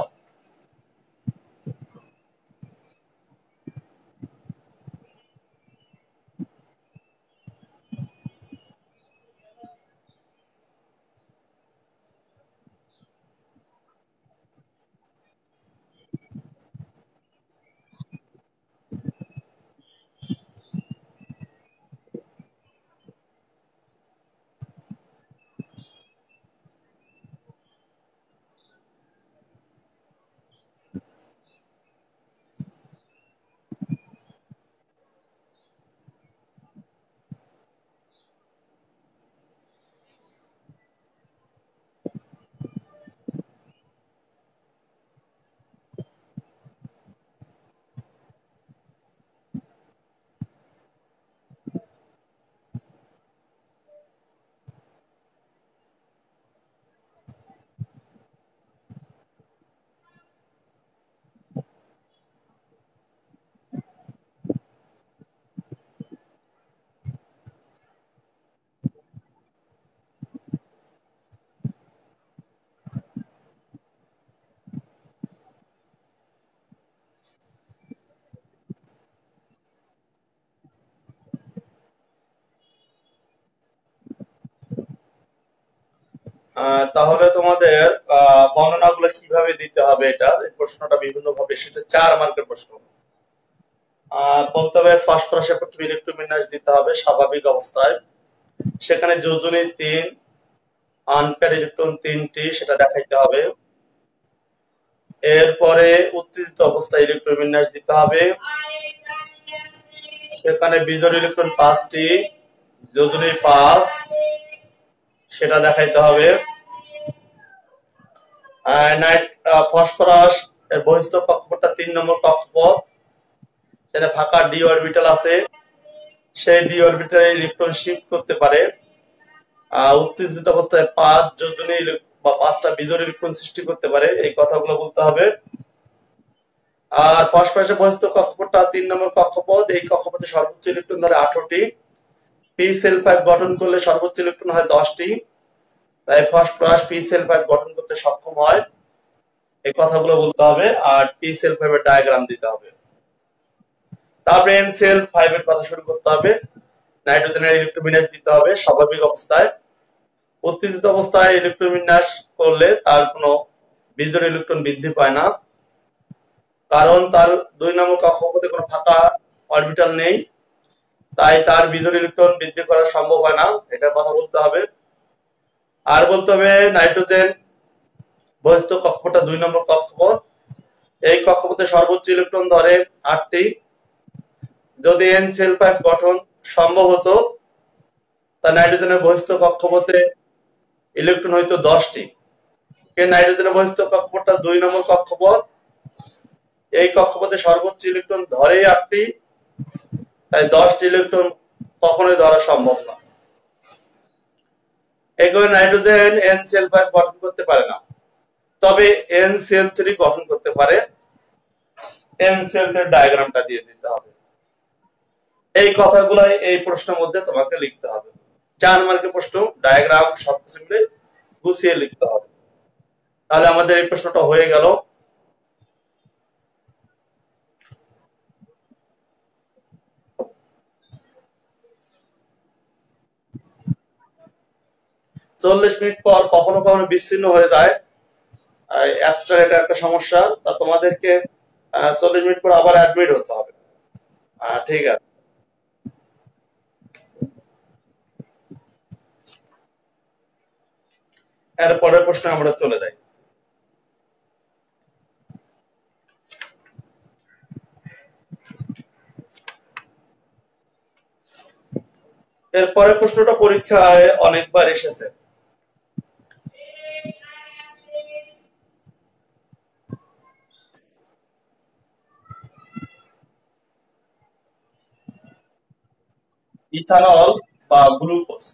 তাহলে তোমাদের বর্ণনাগুলো কিভাবে দিতে হবে, এটা এই প্রশ্নটা বিভিন্ন ভাবে এসেছে, 4 মার্কের প্রশ্ন। বলতে হবে ফসফরাসের প্রথমে ইলেকট্রোবিন্যাস দিতে হবে স্বাভাবিক অবস্থায়, সেখানে যোজনী 3, আনপেয়ার ইলেকট্রন 3টি, সেটা দেখাইতে হবে। এরপরে উত্তেজিত অবস্থায় ইলেকট্রোবিন্যাস দিতে হবে, সেখানে বিজোড় ইলেকট্রন 5টি, যোজনী 5, সেটা দেখাইতে হবে। ফসফরাস এর বহিস্থ কক্ষপথটা 3 নম্বর কক্ষপথ, যেটা ফাঁকা ডি অরবিটাল আছে, সেই ডি অরবিটালে ইলেকট্রন শিফট করতে পারে। উত্তেজিত অবস্থায় 5 যোজনী বা 5টা বিজোড় ইলেকট্রন সৃষ্টি করতে পারে, এই কথাগুলো বলতে হবে। আর ফসফরাসের বহিস্থ কক্ষপথটা 3 নম্বর কক্ষপথ, এই কক্ষপথে সর্বোচ্চ ইলেকট্রন ধরে 18টি, PCl5 গঠন করলে সর্বোচ্চ ইলেকট্রন হয় 10টি, তাই ফসফরাস PCl5 গঠন করতে সক্ষম হয়, এই কথাগুলো বলতে হবে। আর PCl5 এর ডায়াগ্রাম দিতে হবে। তারপরে NCl5 এর কথা শুরু করতে হবে, নাইট্রোজেনের ইলেকট্রোবিন্যাস দিতে হবে স্বাভাবিক অবস্থায়। উত্তেজিত অবস্থায় ইলেকট্রোবিন্যাস করলে তার কোনো বিজোড় ইলেকট্রন বৃদ্ধি পায় না, কারণ তার 2 নম্বর কক্ষপথে কোনো ফাঁকা অরবিটাল নেই, তাই তার বিজোড় ইলেকট্রন বৃদ্ধি করা সম্ভব হয় না, এটা কথা বলতে হবে। আর বলতে হবে নাইট্রোজেন বহিস্থ কক্ষপথটা 2 নম্বর কক্ষপথ, এই কক্ষপথে সর্বোচ্চ ইলেকট্রন ধরে 8টি। যদি NCl5 গঠন সম্ভব হতো তা নাইট্রোজেনের বহিস্থ কক্ষপথে ইলেকট্রন হইতো 10টি। নাইট্রোজেনের বহিস্থ কক্ষপথটা 2 নম্বর কক্ষপথ, এই কক্ষপথে সর্বোচ্চ ইলেকট্রন ধরে 8টি, তাই 10টি ইলেকট্রন কখনোই ধরা সম্ভব না। এই কারণে নাইট্রোজেন NCl5 গঠন করতে পারে না, তবে NCl3 গঠন করতে পারে। NCl3 ডায়াগ্রামটা দিয়ে দিতে হবে। এই কথাগুলাই এই প্রশ্নের মধ্যে তোমাকে লিখতে হবে। 4 মার্কের প্রশ্ন, ডায়াগ্রাম সবকিছু মিলে গুছিয়ে লিখতে হবে। তাহলে আমাদের এই প্রশ্নটা হয়ে গেল। চল্লিশ মিনিট পর কখনো কখনো বিচ্ছিন্ন হয়ে যায়, অ্যাপসটার এটা একটা সমস্যা, তা তোমাদেরকে 40 মিনিট পর আবার অ্যাডমিট হতে হবে। ঠিক আছে, এর পরের প্রশ্নে আমরা চলে যাই। এর পরের প্রশ্নটা পরীক্ষায় অনেকবার এসেছে। ইথানল বা গ্লুকোজ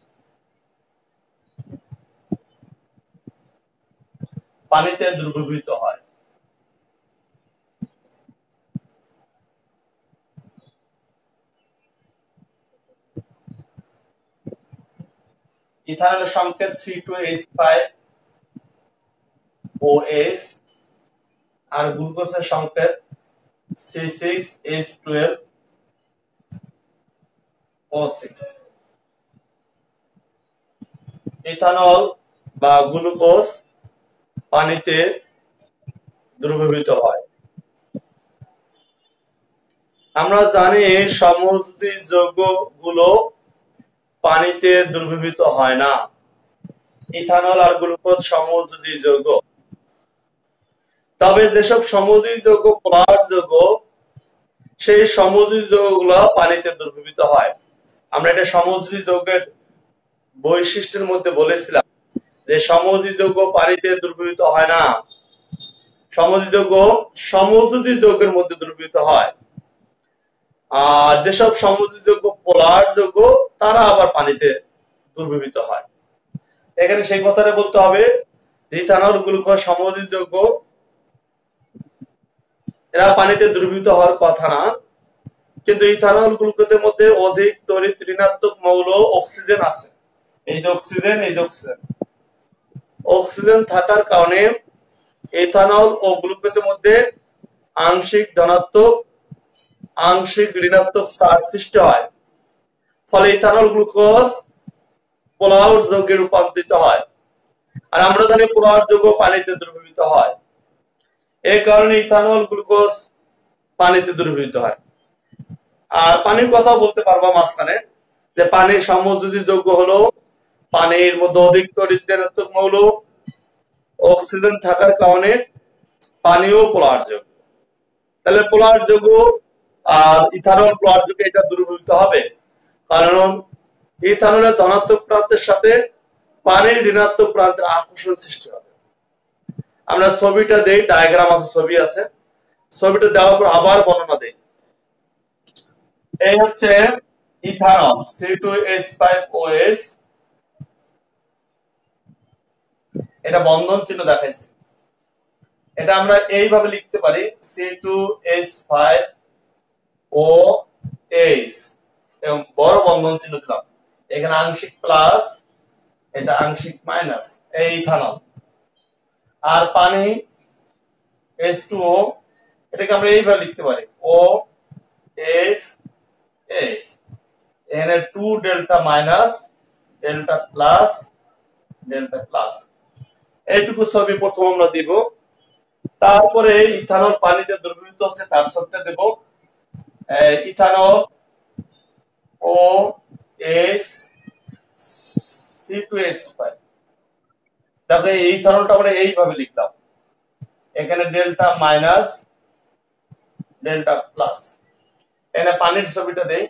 পানিতে দ্রবীভূত হয়। ইথানলের সংকেত C2H5OH আর গ্লুকোজের সংকেত C6H12O6। ইথানল বা গ্লুকোজ পানিতে দ্রবীভূত হয়। আমরা জানি সমযোজী যৌগগুলো পানিতে দ্রবীভূত হয় না। ইথানল আর গ্লুকোজ সমযোজী যৌগ, তবে যেসব সমযোজী যৌগ পোলার যৌগ, সেই সমযোজী যৌগগুলো পানিতে দ্রবীভূত হয়। আমরা এটা সমযোজী যৌগের বৈশিষ্ট্যের মধ্যে বলেছিলাম যে সমযোজী যৌগ পানিতে দ্রবীভূত হয় না, সমযোজী যৌগ সমযোজী যৌগের মধ্যে দ্রবীভূত হয়। আর যেসব সমযোজী যৌগ পোলার যৌগ, তারা আবার পানিতে দ্রবীভূত হয়। এখানে সেই কথাটা বলতে হবে, ইথানল গ্লুকোজ সমযোজী যৌগ, এরা পানিতে দ্রবীভূত হওয়ার কথা না, কিন্তু ইথানল গ্লুকোজের মধ্যে অধিক তড়িৎ ঋণাত্মক মৌল অক্সিজেন আছে। এই যে অক্সিজেন, এই যে অক্সিজেন থাকার কারণে ইথানল ও গ্লুকোজের মধ্যে আংশিক ধনাত্মক আংশিক ঋণাত্মক চার্জ সৃষ্টি হয়, ফলে ইথানল গ্লুকোজ পোলার যৌগে রূপান্তরিত হয়। আর আমরা জানি পোলার যৌগ পানিতে দ্রবীভূত হয়, এই কারণে ইথানল গ্লুকোজ পানিতে দ্রবীভূত হয়। আর পানির কথা বলতে পারবা মাঝখানে, যে পানির সমযোজী যৌগ হলো পানির মধ্যে অধিক তড়িৎ ঋণাত্মক মৌল অক্সিজেন থাকার কারণে পানিও পোলার যৌগ। তাহলে পোলার যৌগ আর ইথানল পোলার যৌগ, এটা দ্রবীভূত হবে, কারণ ইথানলের ধনাত্মক প্রান্তের সাথে পানির ঋণাত্মক প্রান্তের আকর্ষণ সৃষ্টি হবে। আমরা ছবিটা দেই, ডায়াগ্রাম আছে, ছবি আছে, ছবিটা দেওয়ার পর আবার বর্ণনা দেই। এই হচ্ছে ইথানল C2H5OH, এটা বন্ধন চিহ্ন দেখাইছি। এটা আমরা এইভাবে লিখতে পারি C2H5OH, এবং বড় বন্ধন চিহ্ন দিলাম, এখানে আংশিক প্লাস, এটা আংশিক মাইনাস, এই ইথানল। আর পানি H2O, এটাকে আমরা এইভাবে লিখতে পারি OH, এখানে 2 delta minus, delta plus, delta plus, এইটুকু ছবি প্রথম আমরা দিব। তারপরে ইথানল পানিতে দ্রবীভূত হচ্ছে তার ছবিটা দেব। ইথানল ও এস C2H5। দেখো এই ইথানলটা আমরা এইভাবে লিখলাম, এখানে ডেল্টা মাইনাস ডেল্টা প্লাস। এখানে পানির ছবিটা দেই,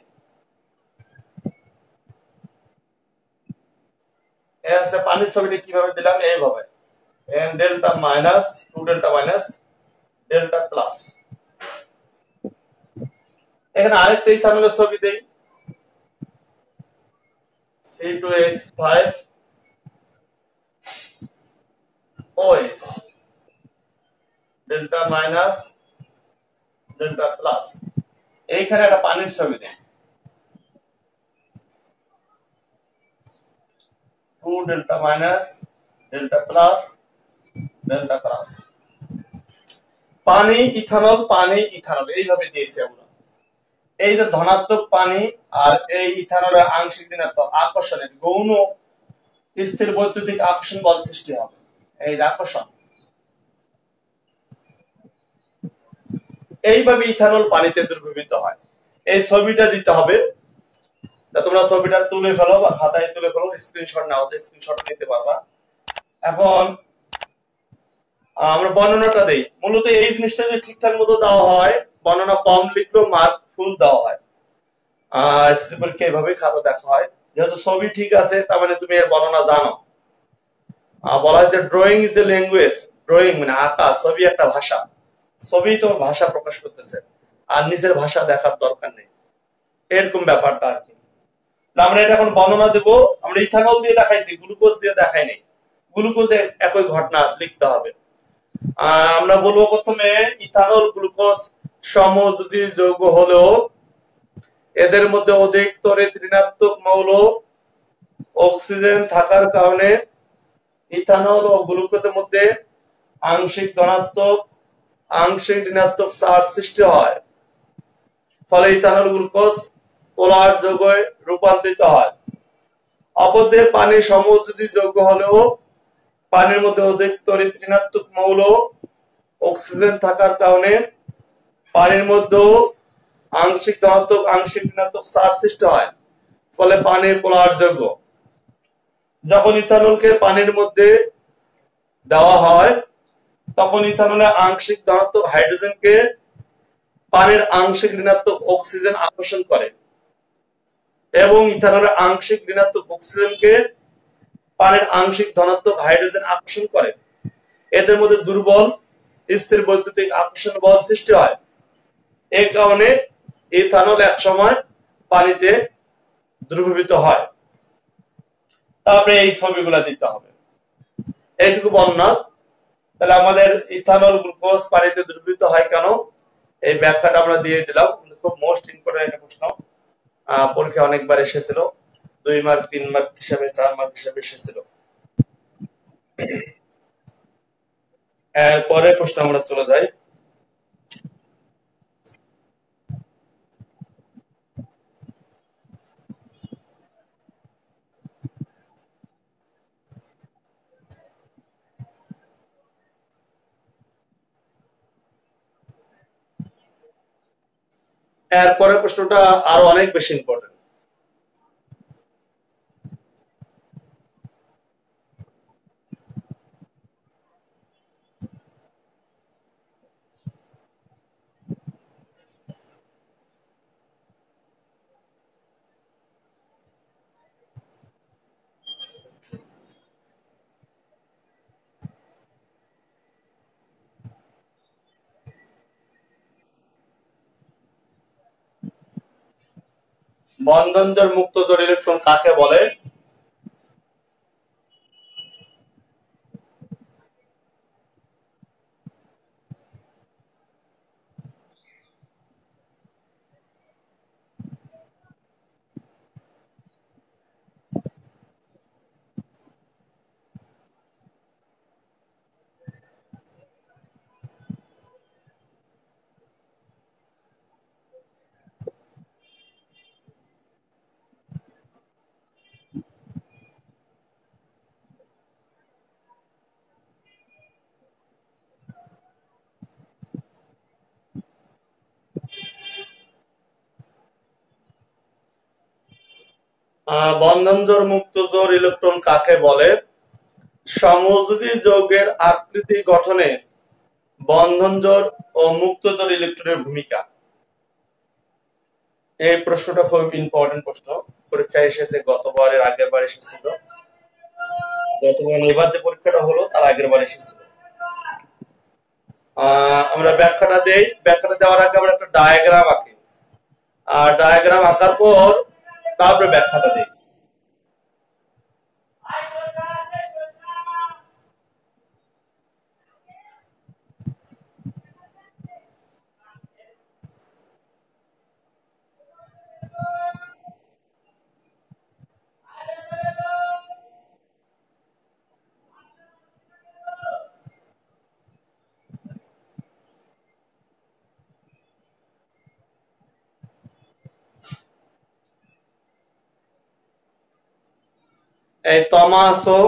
পানির ছবিটা কিভাবে দিলাম, এইভাবে delta minus two delta minus delta plus. এখানে আরেকটা ইথানলের ছবি দেই, C2H5 OH delta minus delta plus. এইখানে একটা পানির ছবি দেই, 2 delta minus delta plus delta plus. পানি ইথানল এইভাবে দিয়েছি আমরা। এই যে ধনাত্মক পানি আর এই ইথানলের আংশিক ঋণাত্মক আকর্ষণের গৌণ স্থির বৈদ্যুতিক আকর্ষণ বল সৃষ্টি হবে। এই আকর্ষণ এইভাবে ইথানল পানিতে দ্রবীভূত হয়। এই ছবিটা দিতে হবে, তোমরা ছবিটা তুলে ফেলো বা খাতায় তুলে ফেলো, স্ক্রিনশট নাও, স্ক্রিনশট নিতে পারবা। এখন আমরা বর্ণনাটা দেই। মূলত এই জিনিসটা যদি ঠিকঠাক মতো দেওয়া হয়, বর্ণনা কম লিখলেও মার্ক ফুল দেওয়া হয়। পরীক্ষা এইভাবে খাতা দেখা হয়। যেহেতু ছবি ঠিক আছে তার মানে তুমি এর বর্ণনা জানো। বলা হয়েছে drawing is a language. Drawing মানে আঁকা, ছবি একটা ভাষা, ছবি তোমার ভাষা প্রকাশ করতেছে, আর নিজের ভাষা দেখার দরকার নেই, এরকম ব্যাপারটা আর কি। আমরা এটা এখন বর্ণনা দেব। আমরা ইথানল দিয়ে দেখাইছি, গ্লুকোজ দিয়ে দেখাইনি। গ্লুকোজে একই ঘটনা লিখতে হবে। আমরা বলবো প্রথমে ইথানল গ্লুকোজ সমযোজী যৌগ হলেও এদের মধ্যে অধিক তড়িৎ ঋণাত্মক মৌল অক্সিজেন থাকার কারণে ইথানল ও গ্লুকোজের মধ্যে আংশিক ধনাত্মক আংশিক ঋণাত্মক চার্জ সৃষ্টি হয়। ফলে ইথানল গ্লুকোজ পোলার যৌগে রূপান্তরিত হয়। অপরদিকে পানি সমযোজী যৌগ হলেও পানির মধ্যে অধিক তড়িৎ ঋণাত্মক মৌল অক্সিজেন থাকার কারণে পানির মধ্যে আংশিক ধনাত্মক আংশিক ঋণাত্মক চার্জ সৃষ্টি হয়। ফলে পানি পোলার যৌগ। যখন ইথানলকে পানির মধ্যে দেওয়া হয় তখন ইথানলের আংশিক ধনাত্মক হাইড্রোজেনকে পানির আংশিক ঋণাত্মক অক্সিজেন আকর্ষণ করে এবং ইথানলের আংশিক ঋণাত্মক অক্সিজেনকে পানির আংশিক ধনাত্মক হাইড্রোজেন আকর্ষণ করে। এদের মধ্যে দুর্বল স্থির বৈদ্যুতিক আকর্ষণ বল সৃষ্টি হয়। এই কারণে ইথানল এক সময় পানিতে দ্রবীভূত হয়। তারপরে এই ছবিগুলা দিতে হবে, এইটুকু বর্ণনা। তাহলে আমাদের ইথানল গ্লুকোজ পানিতে দ্রবীভূত হয় কেন, এই ব্যাখ্যাটা আমরা দিয়ে দিলাম। খুব মোস্ট ইম্পর্টেন্ট একটা প্রশ্ন, পরীক্ষা অনেকবার এসেছিল, 2 মার্ক 3 মার্ক হিসাবে 4 মার্ক হিসাবে এসেছিল। পরের প্রশ্ন আমরা চলে যাই। পরের প্রশ্নটা আরো অনেক বেশি ইম্পর্টেন্ট। বন্ধনজোড় মুক্ত জোড় ইলেকট্রন কাকে বলে? বন্ধন জোড় মুক্ত জোড় ইলেকট্রন কাকে বলে? সমযোজী যৌগের আকৃতি গঠনে বন্ধন জোড় ও মুক্ত জোড় ইলেকট্রনের ভূমিকা। এই প্রশ্নটা খুব ইম্পর্টেন্ট প্রশ্ন, পরীক্ষায় এসেছে, গতবারের আগের বার এসেছিল, গতবার এবার যে পরীক্ষাটা হলো তার আগের বার এসেছিল। আমরা ব্যাখ্যাটা দেই, ব্যাখ্যাটা দেওয়ার আগে আমরা একটা ডায়াগ্রাম আঁকি, আর ডায়াগ্রাম আঁকার পর তারপরে ব্যাখ্যাটা দেই। এই তমাসো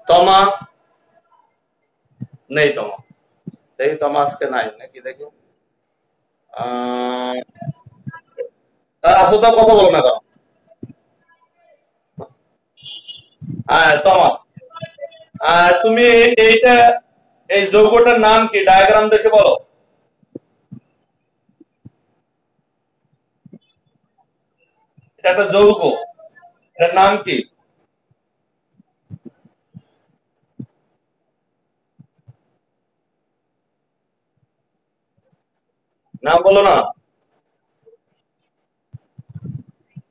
তমা নেই, তমা দেখি, তমা আজকে নাই নাকি দেখি। আসো তো, কথা বলো না কেন? তমা, তুমি এইটা, এই যৌগটার নাম কি? ডায়াগ্রাম দেখে বলো। এটা একটা যৌগ, এটার নাম কি? নাম বলো না।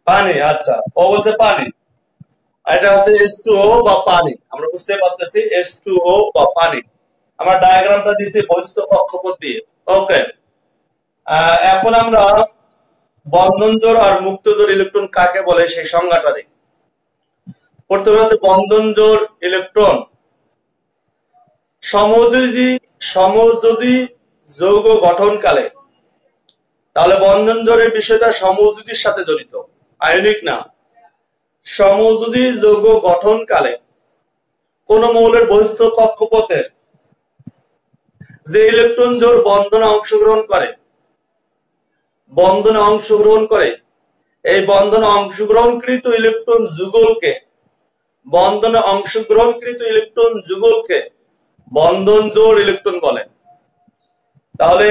পানি, আচ্ছা, ও বলছে পানি। এটা হচ্ছে H2O বা পানি, আমরা বুঝতে পারতেছি H2O বা পানি। আমরা ডায়াগ্রামটা দিয়েছি বহিস্থ কক্ষপথ দিয়ে। ওকে, এখন আমরা বন্ধন জোড় আর মুক্ত জোড় ইলেকট্রন কাকে বলে সেই সংজ্ঞাটা দিই। প্রথমে হচ্ছে বন্ধন জোড় ইলেকট্রন সমযোজী যৌগ গঠনকালে, তাহলে বন্ধন জোড়ের বিষয়টা সমযোজীর সাথে জড়িত, আয়নিক না। সমযোজী যৌগ গঠনকালে কোন মৌলের বহিস্থ কক্ষপথের যে ইলেকট্রন জোড় বন্ধনে অংশগ্রহণ করে এই বন্ধনে অংশগ্রহণকৃত ইলেকট্রন যুগলকে বন্ধন জোড় ইলেকট্রন বলে। তাহলে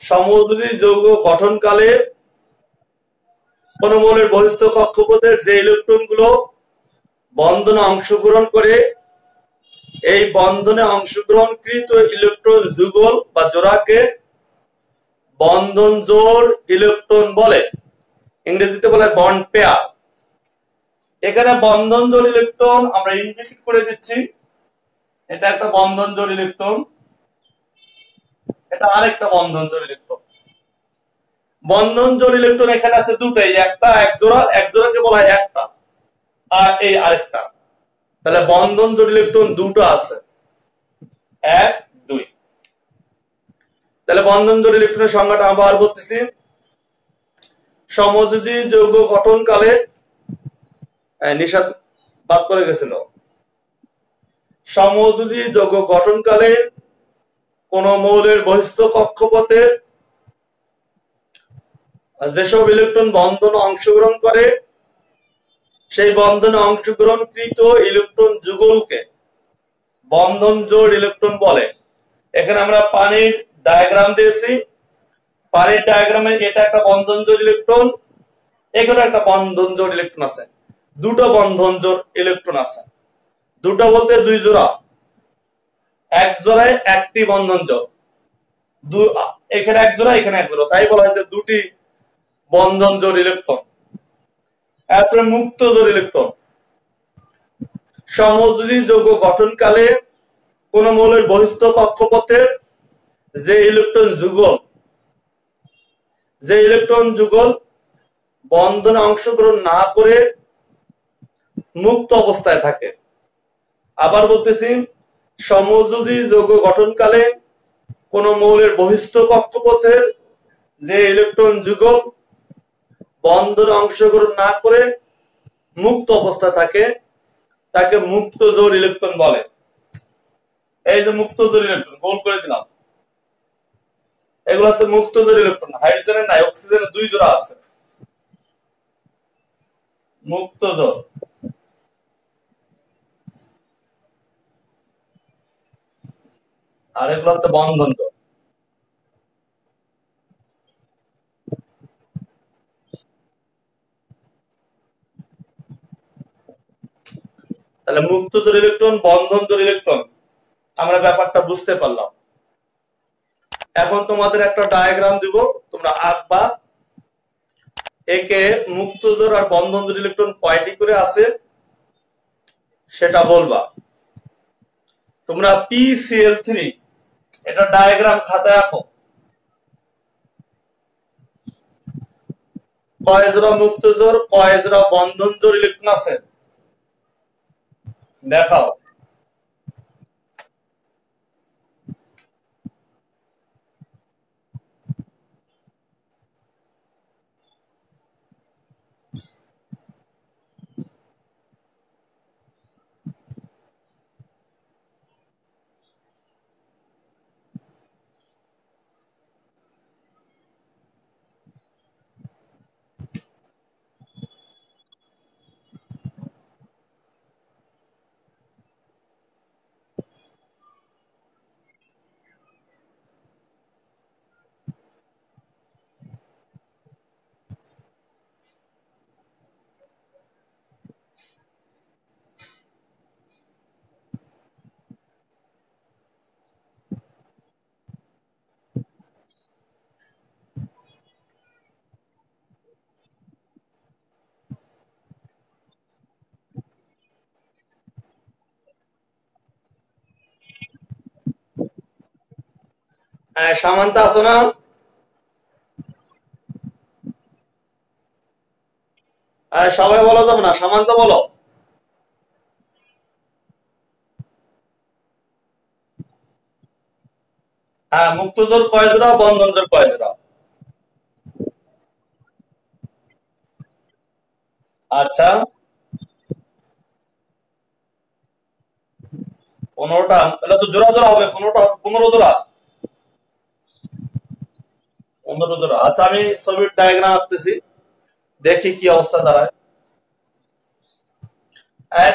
সমযোজী যৌগ গঠনকালে কোন মৌলের বহিস্থ কক্ষপথের যে ইলেকট্রন গুলো বন্ধনে অংশগ্রহণ করে এই বন্ধনে অংশগ্রহণকৃত ইলেকট্রন যুগল বা জোড়াকে বন্ধন জোড় ইলেকট্রন বলে, ইংরেজিতে বলে বন্ড পেয়ার। এখানে বন্ধন জোড় ইলেকট্রন আমরা ইন্ডিকেট করে দিচ্ছি, এটা একটা বন্ধন জোড় ইলেকট্রন, এটা আরেকটা বন্ধন জোড় ইলেকট্রন। বন্ধন জোড় ইলেকট্রন এখানে আছে দুটাই, একটা এক জোড়াকে বলা হয় একটা, আর এই আরেকটা। তাহলে বন্ধন জোড় ইলেকট্রন দুটো আছে, 1 2। তাহলে বন্ধন জোড় ইলেকট্রনের সংজ্ঞাটা আবার বলতেছি। সমযোজী যৌগ গঠনকালে, নিষাদ বাদ করে গেছিল, সমযোজী যৌগ গঠনকালে কোন মৌলের বহিস্থ কক্ষপথের যেসব ইলেকট্রন বন্ধনে অংশগ্রহণ করে সেই বন্ধনে অংশগ্রহণকৃত ইলেকট্রন যুগলকে বন্ধন জোড় ইলেকট্রন বলে। এখানে আমরা পানির ডায়াগ্রাম দিয়েছি, পানির ডায়াগ্রামে এটা একটা বন্ধন জোড় ইলেকট্রন, এখানে একটা বন্ধন জোড় ইলেকট্রন আছে, দুটো বন্ধন জোড় ইলেকট্রন আছে। দুটো বলতে দুই জোড়া, এক জোড়ায় একটি বন্ধন জোড়, এখানে এক জোড়া এখানে এক জোড়া, তাই বলা হয়েছে দুটি বন্ধন জোড় ইলেকট্রন। এরপরে মুক্ত জোড় ইলেকট্রন, সমযোজী যৌগ গঠনকালে কোন মৌলের বহিস্থ কক্ষপথের যে ইলেকট্রন যুগল বন্ধনে অংশগ্রহণ না করে মুক্ত অবস্থায় থাকে। আবার বলতেছি, সমযোজী যৌগ গঠনকালে কোন মৌলের বহিস্থ কক্ষপথের যে ইলেকট্রন যুগল বন্ধনে অংশগ্রহণ না করে মুক্ত অবস্থায় থাকে তাকে মুক্ত জোড় ইলেকট্রন বলে। এই যে মুক্ত জোড় ইলেকট্রন গোল করে দিলাম, এগুলো হচ্ছে মুক্ত জোড় ইলেকট্রন, হাইড্রোজেনের নাই, অক্সিজেনের 2 জোড়া আছে মুক্ত জোড়। আর এগুলো হচ্ছে বন্ধন জোড়। তাহলে মুক্ত জোড় ইলেকট্রন, বন্ধন জোড় ইলেকট্রন, আমরা ব্যাপারটা বুঝতে পারলাম। এখন তোমাদের একটা ডায়াগ্রাম দিব, তোমরা আঁকবা। একে মুক্ত জোড় আর বন্ধন জোড় ইলেকট্রন কয়টি করে আছে সেটা বলবা। তোমরা PCl3 এটা ডায়াগ্রাম খাতায় আঁকো। কয় জোড়া মুক্ত জোড়, কয় জোড়া বন্ধন জোড় ইলেকট্রন আছে দেখাও। সামান্তা আছো না? সবাই বলা যাবে না, সামান্ত বলো। হ্যাঁ, মুক্ত জোড় কয় জোড়া, বন্ধন জোড় কয় জোড়া? আচ্ছা, 15টা। তাহলে তো জোড়া জোড়া হবে, 15টা, 15 জোড়া, 15 জোড়া। আচ্ছা, আমি ছবির ডায়াগ্রাম আঁকতেছি, দেখি কি অবস্থা দাঁড়ায়।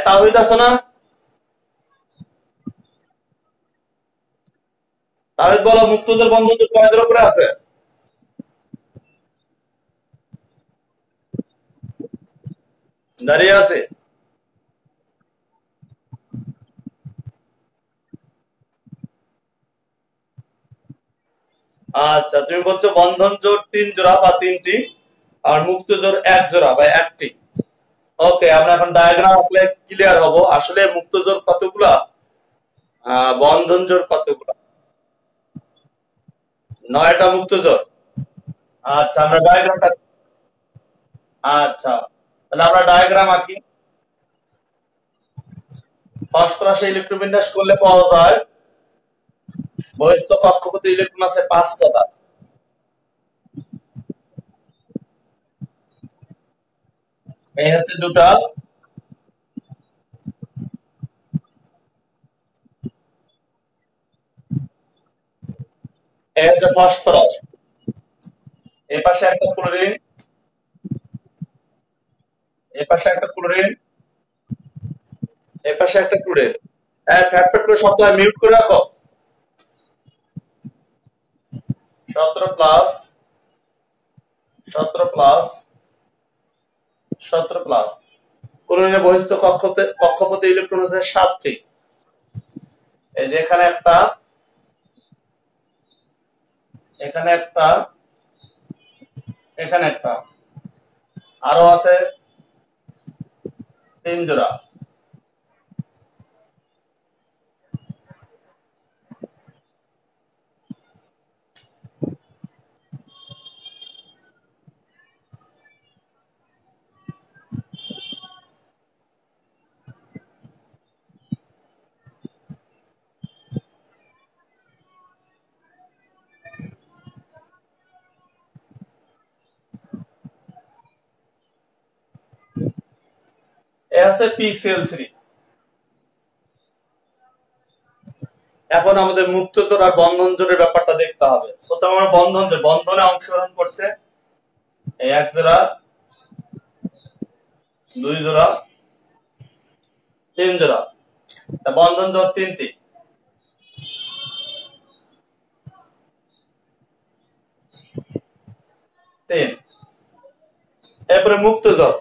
তাওহিদ আছো না? তাওহিদ বলো, মুক্ত জোড় বন্ধন জোড় কয় জোড়া করে আছে? দাঁড়িয়ে আছে। আচ্ছা, তুমি বলছো বন্ধন জোড় 3 জোড়া বা 3টি, আর মুক্ত জোড় 1 জোড়া বা 1টি। ওকে, আমরা এখন ডায়াগ্রাম আঁকলে ক্লিয়ার হব আসলে মুক্ত জোড় কতগুলা, বন্ধন জোড় কতগুলা। 9টা মুক্ত জোড়। আচ্ছা, আমরা ডায়াগ্রামটা, আচ্ছা তাহলে আমরা ডায়াগ্রাম আঁকি। ফসফরাসে ইলেকট্রোবিন্যাস করলে পাওয়া যায় বহিস্থ কক্ষপথে ইলেকট্রন আছে 5টা। এই হচ্ছে 2টা, এই হচ্ছে ফসফরাস। এই পাশে একটা ক্লোরিন, এই পাশে একটা ক্লোরিন, এই পাশে একটা ক্লোরিন। ফ্যাট ফ্যাট করে শব্দ হয়, মিউট করে রাখো। 17 প্লাস, 17 প্লাস, 17 প্লাস। ক্লোরিনের বহিস্থ কক্ষপথে ইলেকট্রন আছে 7টি। এই যে এখানে একটা, এখানে একটা, এখানে একটা, আরো আছে 3 জোড়া। এ আছে PCl3। এখন আমাদের মুক্তজোড় আর বন্ধন জোড়ের ব্যাপারটা দেখতে হবে। প্রথমে আমরা বন্ধনে অংশগ্রহণ করছে এই 1 জোড়া, 2 জোড়া, 3 জোড়া। বন্ধন জোড় 3টি। এরপরে মুক্তজোড়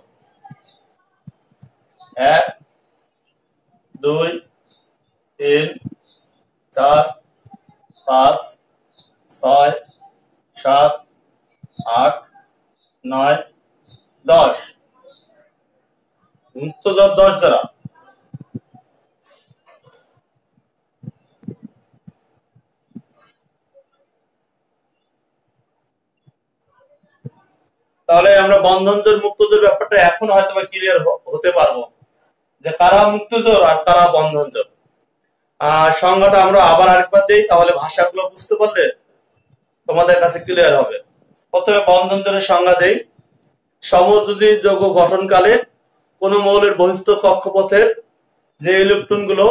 1, 2, 3, 4, 5, 6, 7, 8, 9, 10। মুক্তজোড় 10 জোড়া। তাহলে আমরা বন্ধনজোড় মুক্তজোড় ব্যাপারটা এখন হয়তো ক্লিয়ার হতে পারবো যে কারা মুক্তজোড় আর কারা বন্ধনজোড়। সংজ্ঞাটা আমরা আবার আরেকবার দেই, তাহলে ভাষাগুলো বুঝতে পারলে তোমাদের কাছে ক্লিয়ার হবে। প্রথমে বন্ধনজোড়ের সংজ্ঞা দেই। সমযোজী যৌগ গঠনকালে কোন মৌলের বহিস্থ কক্ষপথের যে ইলেকট্রনগুলো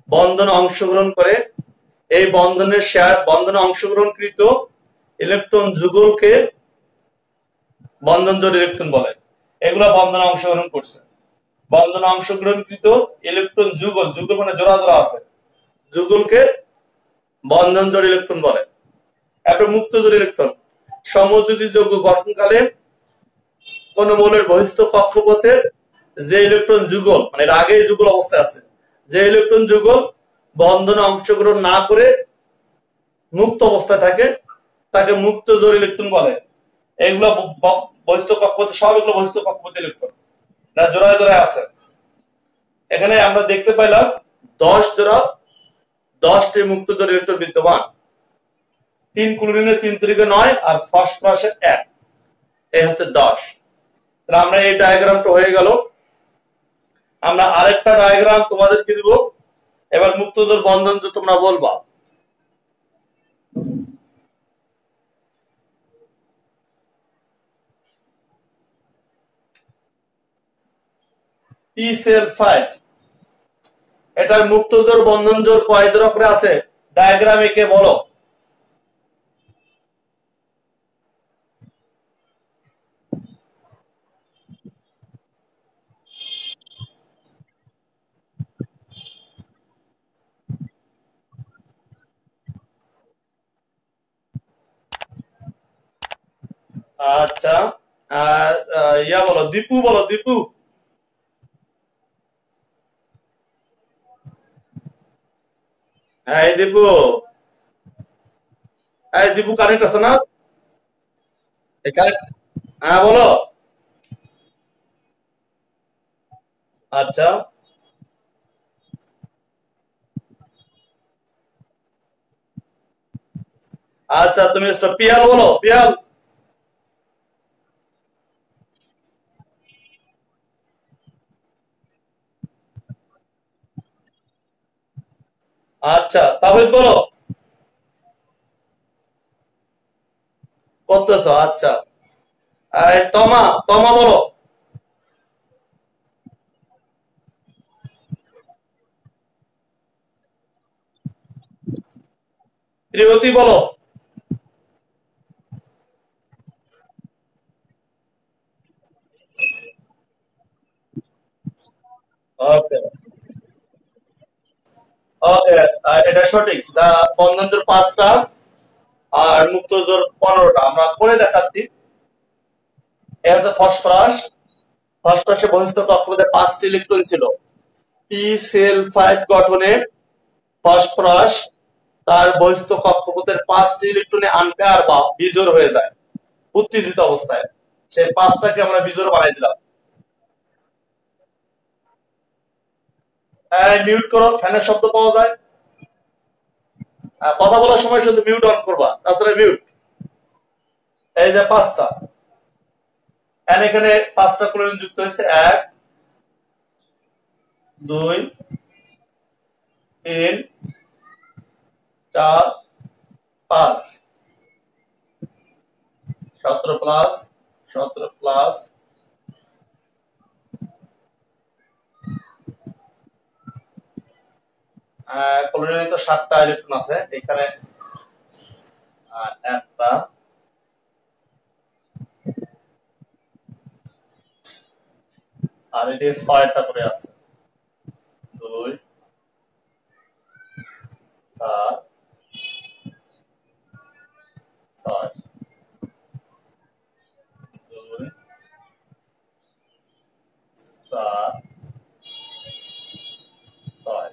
বন্ধনে অংশগ্রহণ করে এই বন্ধনে অংশগ্রহণকৃত ইলেকট্রন যুগলকে বন্ধনজোড় ইলেকট্রন বলে। এগুলো বন্ধনে অংশগ্রহণ করছে। বন্ধনে অংশগ্রহণকৃত ইলেকট্রন যুগল মানে জোড়া জোড়া আছে, যুগলকে বন্ধনজোড় ইলেকট্রন বলে। এরপর মুক্তজোড় ইলেকট্রন। সমযোজী যৌগ গঠনকালে কোন মৌলের বহিস্থ কক্ষপথের যে ইলেকট্রন যুগল মানে এর আগে যুগল অবস্থায় আছে, যে ইলেকট্রন যুগল বন্ধনে অংশগ্রহণ না করে মুক্ত অবস্থায় থাকে তাকে মুক্তজোড় ইলেকট্রন বলে। এগুলো বহিস্থ কক্ষপথে, সবগুলো বহিস্থ কক্ষপথ ইলেকট্রন না জোড়ায় জোড়ায় আছে। এখানে আমরা দেখতে পাইলাম 10 জোড়া 10টি মুক্তজোড় ইলেকট্রন বিদ্যমান। 3 ক্লোরিনে 3 3 9 আর ফসফরাসে 1, এই হচ্ছে 10। তাহলে আমরা এই ডায়াগ্রামটা হয়ে গেল। আমরা আরেকটা ডায়াগ্রাম তোমাদেরকে দিব। এবার মুক্তজোড় বন্ধনজোড় তোমরা বলবা। P-cell5 এটার মুক্তজোড় বন্ধনজোড় কয় জোড়া করে আছে ডায়াগ্রাম এঁকে বলো। আচ্ছা, বলো দীপু, বলো দীপু। হ্যাঁ দীপু, দীপু কারেক্ট আছে না? হ্যাঁ বলো। আচ্ছা আচ্ছা, তুমি পিয়াল বলো, পিয়াল। আচ্ছা তাহলে বলো করতেছ। আচ্ছা তমা, তমা বলো। প্রিয়তি বলো। ওকে ওকে, এটা সঠিক। বন্ধনজোড় 5টা আর মুক্তজোড় 15টা। আমরা করে দেখাচ্ছি। এ হচ্ছে ফসফরাস। ফসফরাসের বহিস্থ কক্ষপথে 5টি ইলেকট্রন ছিল। P-cell5 গঠনে ফসফরাস তার বহিস্থ কক্ষপথের 5টি ইলেকট্রনে আনপেয়ার বা বিজোড় হয়ে যায় উত্তেজিত অবস্থায়। সেই 5টাকে আমরা বিজোড় বানাই দিলাম। মিউট করো, ফ্যানের শব্দ পাওয়া যায়। কথা বলার সময় শুধু মিউট অন করবা, তাছাড়া মিউট। এই যে 5টা, এখানে 5টা ক্লোরিন যুক্ত হয়েছে। 1, 2, 3, 4, 5, 17 প্লাস 17 প্লাস 5 ক্লোরিনে তো 7টা ইলেকট্রন আছে, এখানে একটা, আর এদিকে 6টা করে আছে, 2 4 6, 2 4 6,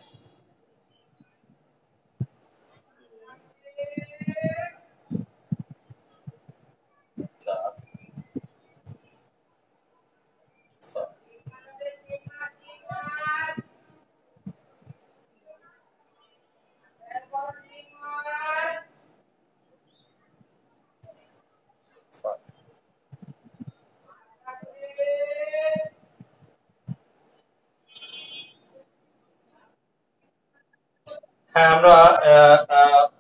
4 6। হ্যাঁ, আমরা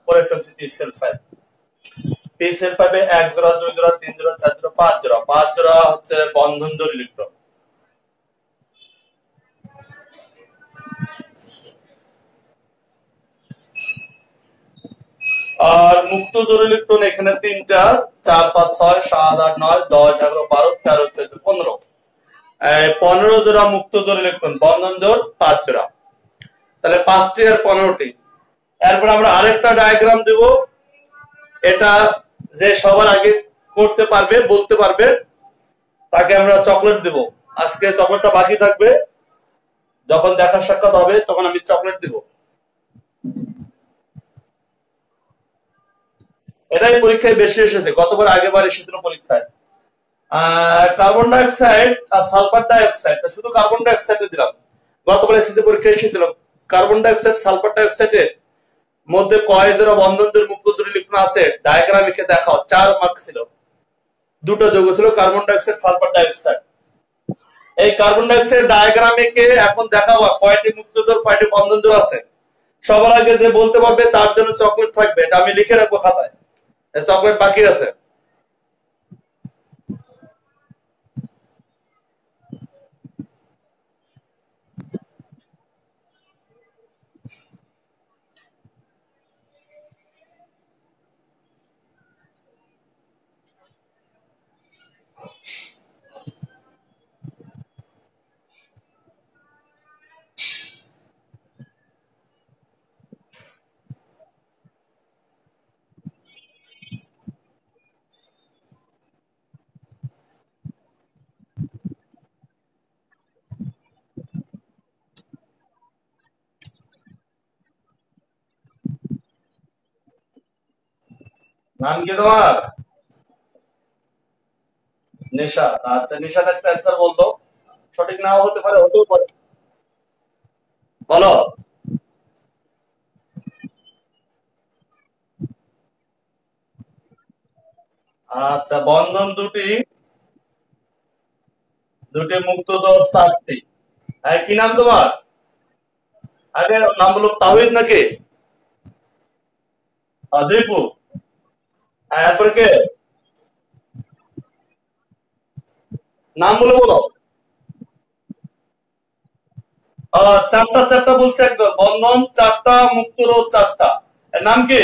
পরে ফেলছি পি সেল 5। পি সেল 5 1 জোড়া 2 জোড়া 3 জোড়া 4 জোড়া 5 জোড়া, 5 জোড়া হচ্ছে বন্ধন জোড় ইলেকট্রন। আর মুক্ত জোড় ইলেকট্রন এখানে 3টা, 4 5 6 7 8 9 10 11 12 13 14 15, 15 জোড়া মুক্ত জোড় ইলেকট্রন, বন্ধন জোড় 5 জোড়া, তাহলে 5টি আর 15টি। এরপর আমরা আরেকটা ডায়াগ্রাম দেব, এটা যে সবার আগে করতে পারবে, বলতে পারবে, তাকে আমরা চকলেট দেব। আজকে চকলেটটা বাকি থাকবে, যখন দেখা সাক্ষাৎ হবে তখন আমি চকলেট দেব। এটাই পরীক্ষায় বেশি এসেছে, গতবার আগেবার এসেছিল পরীক্ষায়। কার্বন ডাইঅক্সাইড আর সালফার ডাইঅক্সাইড, শুধু কার্বন ডাইঅক্সাইড দিলাম, গতবার এসেছে পরীক্ষায় এসেছিল। কার্বন ডাইঅক্সাইড সালফার ডাইঅক্সাইডের মধ্যে কয় জোড়া বন্ধন জোড় মুক্ত জোড় ইলেকট্রন আছে, ডায়াগ্রাম এঁকে দেখাও। 4 মার্ক ছিল, 2টা যৌগ ছিল কার্বন ডাইঅক্সাইড সালফার ডাইঅক্সাইড। এই কার্বন ডাইঅক্সাইড ডায়াগ্রাম এঁকে এখন দেখাবো কয়টি মুক্ত জোড় কয়টি বন্ধন জোড় আছে। সবার আগে যে বলতে পারবে তার জন্য চকলেট থাকবে, এটা আমি লিখে রাখবো খাতায়। চকলেট বাকি আছে। নাম কি তোমার? নিশাদ। আচ্ছা, নিশাদ একটা অ্যান্সার বলতো, সঠিক নাও হতে পারে, হতেও পারে, বলো। আচ্ছা, বন্ধন দুটি, দুটি মুক্ত জোড় 7টি। হ্যাঁ, কি নাম তোমার? আগে নাম বলো, তাওহিদ নাকি? দীপু। এরপরে কে? নাম বলে বলো। 4টা 4টা বলছে একজন, বন্ধন 4টা, মুক্ত রোধ 4টা। এর নাম কি?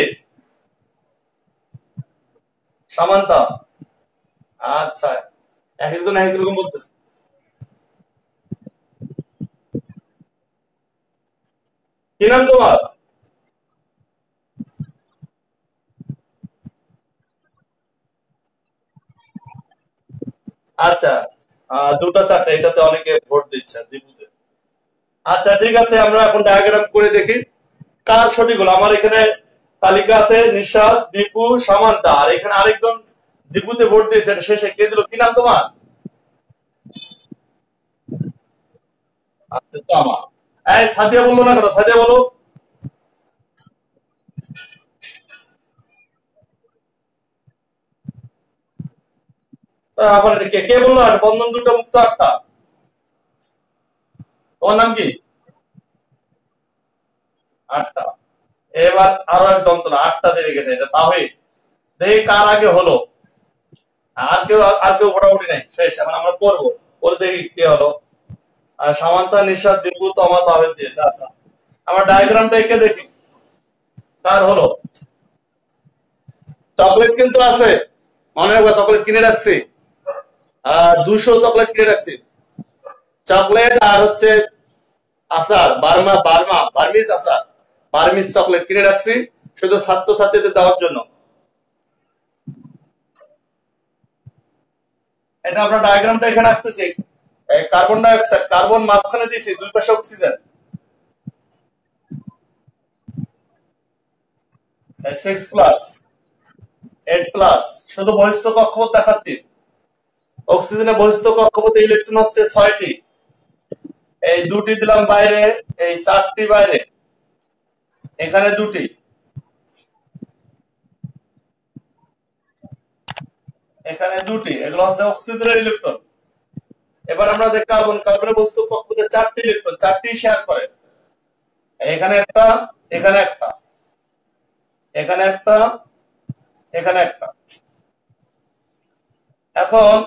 সামান্তা। আচ্ছা, এক একজন এক এক রকম বলতেছে। কি নাম তোমার? আচ্ছা, 2টা 4টা, এটাতে অনেকে ভোট দিচ্ছে দীপুতে। আচ্ছা, ঠিক আছে, আমরা এখন ডায়াগ্রাম করে দেখি কার সঠিক হলো। আমার এখানে তালিকা আছে নিশাদ, দীপু, সামান্তা, আর এখানে আরেকজন দীপুতে ভোট দিয়েছে, এটা শেষে কে দিল, কি নাম তোমার? আচ্ছা, তো আমার সাদিয়া বললো না কেন? সাদিয়া বলো। আবার কে কে বললো? আর বন্ধন 2টা মুক্ত 8টা, তোমার নাম কি? 8টা। এবার আরো এক যন্ত্রণা, 8টা দিয়ে গেছে, এটা তাহলে দেখি কার আগে হলো। আর কেউ মোটামুটি নাই, শেষ। এখন আমরা করবো, বলে দেখি কে হলো। সামান্তা, নিশাদ, দীপু, তমা, তাহলে দিয়েছে। আচ্ছা, আমার ডায়াগ্রামটা এঁকে দেখি কার হলো। চকলেট কিন্তু আছে, মনে রাখবো চকলেট কিনে রাখছি, 200 চকলেট কিনে রাখছি। চকলেট আর হচ্ছে আচার, বার্মিজ আচার, বার্মিজ চকলেট কিনে রাখছি শুধু ছাত্রছাত্রীদের দেওয়ার জন্য। এটা আমরা ডায়াগ্রামটা এখানে রাখতেছি। কার্বন ডাইঅক্সাইড, কার্বন মাঝখানে দিয়েছি, দুই পাশে অক্সিজেন, 6+, 8+, শুধু বহিস্থ কক্ষপথ দেখাচ্ছি। অক্সিজেনের বহিস্থ কক্ষপথে ইলেকট্রন হচ্ছে 6টি, এই 2টি দিলাম বাইরে, এই 4টি বাইরে, এখানে 2টি, এখানে 2টি, এগুলো হচ্ছে অক্সিজেনের ইলেকট্রন। এবার আমরা যে কার্বনের বস্তু কক্ষপথে 4টি ইলেকট্রন, 4টি শেয়ার করে, এখানে একটা, এখানে একটা, এখানে একটা, এখানে একটা। এখন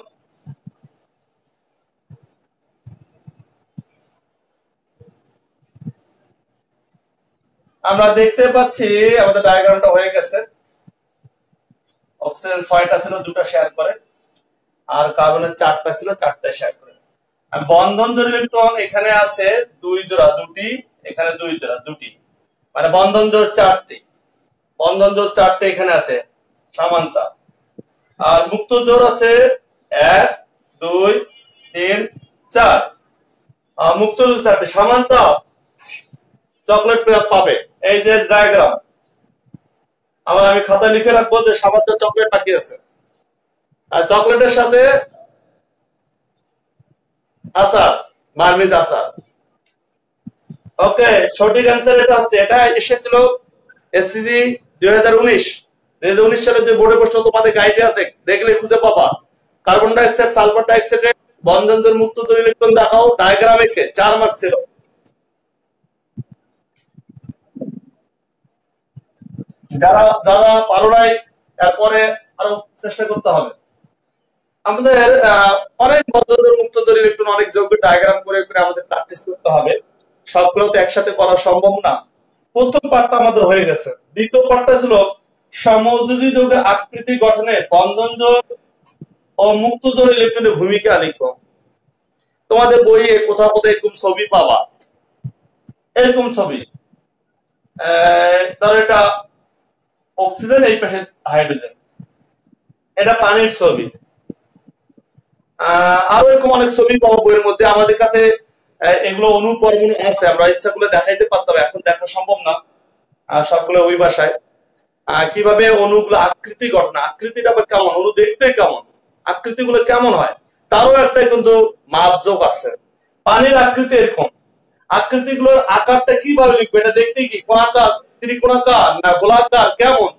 আমরা দেখতে পাচ্ছি আমাদের ডায়াগ্রামটা হয়ে গেছে। অক্সিজেন 6টা ছিল, 2টা শেয়ার করে, আর কার্বনের 4টা ছিল, 4টা শেয়ার করে। বন্ধন জোড় ইলেকট্রন এখানে আছে 2 জোড়া, 2টি, এখানে 2 জোড়া, 2টি, মানে বন্ধন জোড় 4টি, বন্ধন জোড় 4টি এখানে আছে সমান চাপ। আর মুক্ত জোড় আছে 1, 2, 3, 4, মুক্ত জোড় 4টি, সমান চাপ চকলেট পাবে। এই যে ডায়াগ্রাম, আমি খাতায় লিখে রাখবো যে সামান্য চকলেট বাকি আছে, আর চকলেটের সাথে আচার, বার্মিজ আচার। ওকে, সঠিক অ্যান্সার এটা হচ্ছে, এটা এসেছিল এসসিজি 2019 সালে যে বোর্ডে প্রশ্ন তোমাদের গাইডে আছে, দেখলে খুঁজে পাবা। কার্বন ডাইঅক্সাইড, সালফার ডাইঅক্সাইডের বন্ধন জোড় মুক্ত জোড় ইলেকট্রন দেখাও, ডায়াগ্রাম এঁকে, 4 মার্ক ছিল। যারা যারা পারো নাই তারপরে আরো চেষ্টা করতে হবে। আমাদের অনেক বন্ধন জোড় মুক্ত জোড় ইলেকট্রন, অনেক যৌগের ডায়াগ্রাম করে করে আমাদের প্র্যাকটিস করতে হবে। সবগুলো তো একসাথে করা সম্ভব না। প্রথম পার্টটা আমাদের হয়ে গেছে। দ্বিতীয় পার্টটা ছিল সমযোজী যৌগের আকৃতি গঠনে বন্ধন জোড় ও মুক্ত জোড় ইলেকট্রনের ভূমিকা লিখো। তোমাদের বইয়ে কোথাও কোথাও এরকম ছবি পাবা, এরকম ছবি, ধরো এটা অক্সিজেন, এই পাশে হাইড্রোজেন, এটা পানির ছবি। আরো এরকম অনেক ছবি পাবো বইয়ের মধ্যে। আমাদের কাছে এগুলো অণু পরমাণু আছে, আমরা ইচ্ছা করলে দেখাইতে পারতাম, এখন দেখা সম্ভব না সবগুলো ওই ভাষায়। কিভাবে অণুগুলো আকৃতি গঠন, আকৃতিটা আবার কেমন, অণু দেখতে কেমন, আকৃতিগুলো কেমন হয়, তারও একটা কিন্তু মাপযোগ আছে। পানির আকৃতি এরকম, আকৃতিগুলোর আকারটা কিভাবে লিখবে, এটা দেখতে কি কোণাকার, ত্রিকোণাকার না গোলাকার, কেমন,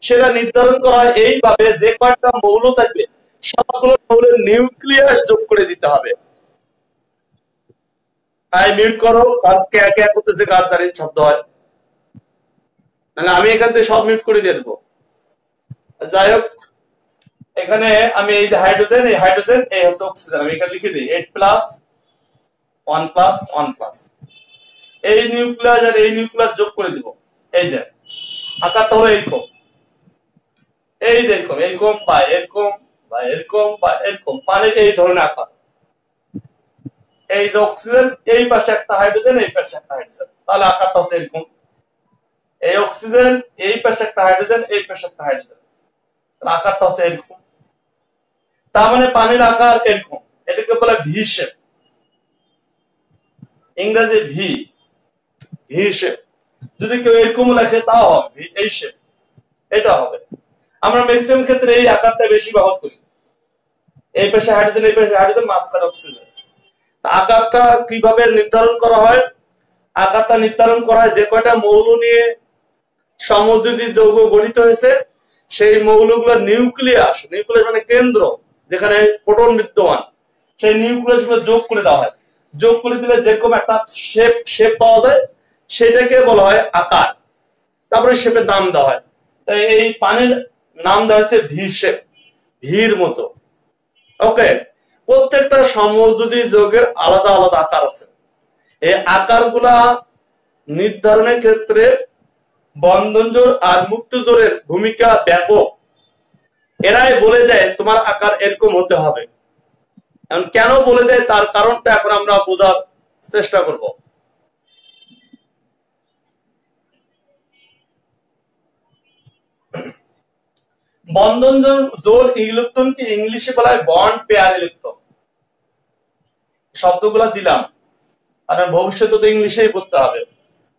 সেটা নির্ধারণ করা হয় এইভাবে, যে কয়েকটা মৌল থাকবে সবগুলো মৌলের নিউক্লিয়াস যোগ করে দিতে হবে। মিউট করো, কারণ কে কে করতেছে গাছ দাঁড়িয়ে শব্দ হয়, মানে আমি এখান থেকে সব মিউট করে দিয়ে দেবো। যাই হোক, এখানে আমি এই যে হাইড্রোজেন, এই হাইড্রোজেন, এই হচ্ছে অক্সিজেন, আমি এখানে লিখে দিই 8+, 1+, 1+, এই নিউক্লিয়াস আর এই নিউক্লিয়াস যোগ করে দিব। এই যে আকারটা হলো এইরকম, এই যে এরকম, এরকম বা এরকম বা এরকম বা এরকম, পানির এই ধরনের আকার। এই যে অক্সিজেন, এই পাশে একটা হাইড্রোজেন, এই পাশে একটা হাইড্রোজেন, তাহলে আকারটা হচ্ছে এরকম। এই অক্সিজেন, এই পাশে একটা হাইড্রোজেন, এই পাশে একটা হাইড্রোজেন, আকারটা হচ্ছে এরকম। তার মানে পানির আকার এরকম, এটাকে বলে ভি শেপ, ইংরেজি ভি, ভি শেপ। যদি কেউ এরকম লেখে তাও হবে এই শেপ, এটা হবে। আমরা ম্যাক্সিমাম ক্ষেত্রে এই আকারটা বেশি ব্যবহার করি, এই পাশে হাইড্রোজেন, এই পাশে হাইড্রোজেন, মাঝখানে অক্সিজেন। আকারটা কিভাবে নির্ধারণ করা হয়, আকারটা নির্ধারণ করা হয় যে কয়টা মৌল নিয়ে সমযোজী যৌগ গঠিত হয়েছে, সেই মৌলগুলো নিউক্লিয়াস, নিউক্লিয়াস মানে কেন্দ্র, যেখানে প্রোটন বিদ্যমান, সেই নিউক্লিয়াস গুলো যোগ করে দেওয়া হয়। যোগ করে দিলে যেরকম একটা শেপ পাওয়া যায়, সেটাকে বলা হয় আকার। তারপরে শেপের নাম দেওয়া হয়। তাই এই পানির নাম দেওয়া হচ্ছে ভি শেপ, ভির মতো। ওকে, প্রত্যেকটা সমযোজী যৌগের আলাদা আলাদা আকার আছে। এই আকারগুলা নির্ধারণের ক্ষেত্রে বন্ধন জোড় আর মুক্ত জোড়ের ভূমিকা ব্যাপক। এরাই বলে দেয় তোমার আকার এরকম হতে হবে। এখন কেন বলে দেয় তার কারণটা এখন আমরা বোঝার চেষ্টা করব। বন্ধন জোড় ইলেকট্রনকে ইংলিশে বলা হয় বন্ড পেয়ার ইলেকট্রন। শব্দগুলো দিলাম, আর ভবিষ্যতে তো ইংলিশেই পড়তে হবে।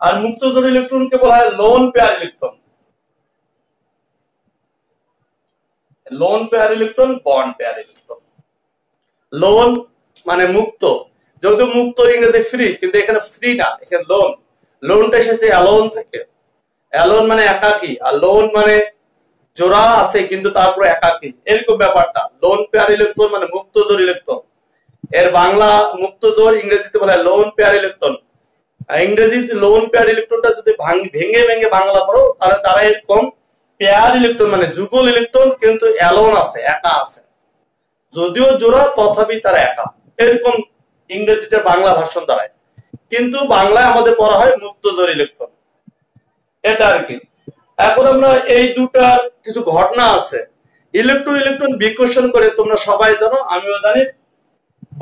আর মুক্ত জোড় ইলেকট্রনকে বলা হয় lone pair electron. Lone pair electron, bond pair electron. Loan মানে মুক্ত, যেহেতু মুক্ত ইংরেজি ফ্রি, কিন্তু এখানে ফ্রি না, এখানে লোন। লোনটা এসেছে অ্যালোন থেকে। অ্যালোন মানে একাকী, আর লোন মানে জোড়া আছে কিন্তু তারপরে একাকী, এরকম ব্যাপারটা। লোন পেয়ার ইলেকট্রন মানে মুক্ত জোড় ইলেকট্রন। এর বাংলা মুক্ত জোড়, ইংরেজিতে বলা হয় লোন পেয়ার ইলেকট্রন। ইংরেজিতে লোন পেয়ার ইলেকট্রনটা যদি ভেঙে ভেঙে বাংলা করো তাহলে তারা এরকম পেয়ার ইলেকট্রন মানে যুগল ইলেকট্রন, কিন্তু অ্যালোন আছে, একা আছে, যদিও জোড়া তথাপি তারা একা, এরকম ইংরেজিতে বাংলা ভার্সন দাঁড়ায়। কিন্তু বাংলায় আমাদের পড়া হয় মুক্ত জোড় ইলেকট্রন, এটা আর কি। এখন আমরা এই দুটার কিছু ঘটনা আছে। ইলেকট্রন ইলেকট্রন বিকর্ষণ করে, তোমরা সবাই জানো, আমিও জানি।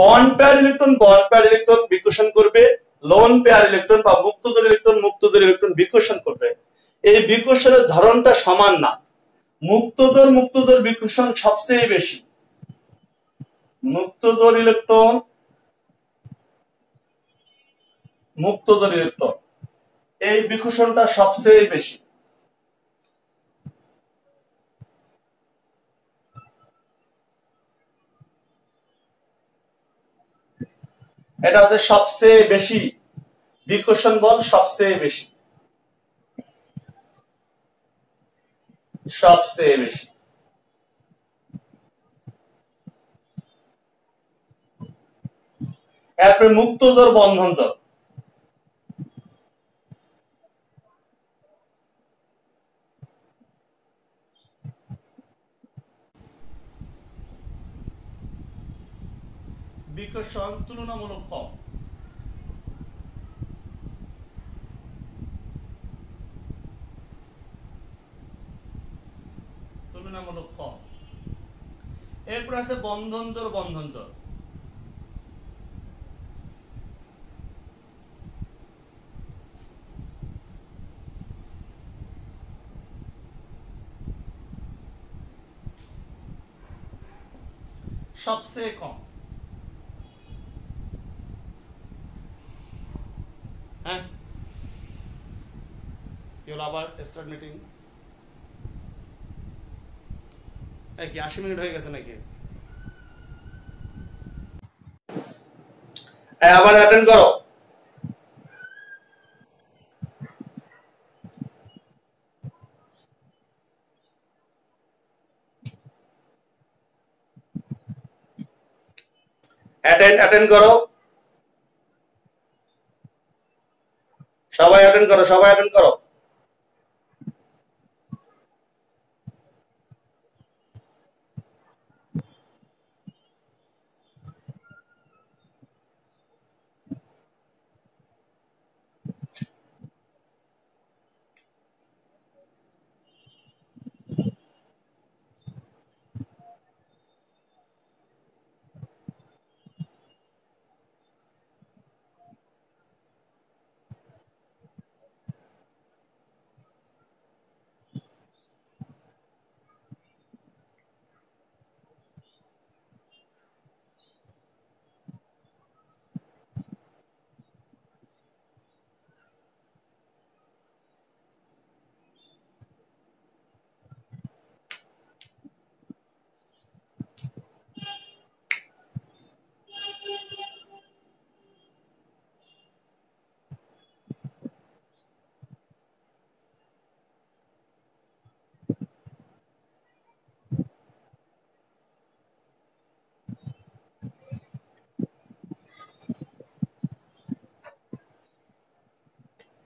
বন্ড পেয়ার ইলেকট্রন বিকর্ষণ করবে, লোন পেয়ার ইলেকট্রন বা মুক্ত জোড় ইলেকট্রন বিকর্ষণ করবে। এই বিকর্ষণের ধরনটা সমান না। মুক্ত জোড় বিকর্ষণ সবচেয়ে বেশি। মুক্ত জোড় ইলেকট্রন এই বিকর্ষণটা সবচেয়ে বেশি। এটা হচ্ছে সবচেয়ে বেশি বিকর্ষণ বল, সবচেয়ে বেশি। এরপরে মুক্ত জোড়, বন্ধন জোড়। বিকর্ষণ তুলনামূলক কম। এরপর আছে বন্ধন জোড়। সবচেয়ে কম। হ্যাঁ, কি হলো আবার স্টার্ট মিটিং? কি 80 মিনিট হয়ে গেছে নাকি? আবার অ্যাটেন্ড করো। অ্যাটেন্ড করো, সবাই অ্যাটেন্ড করো।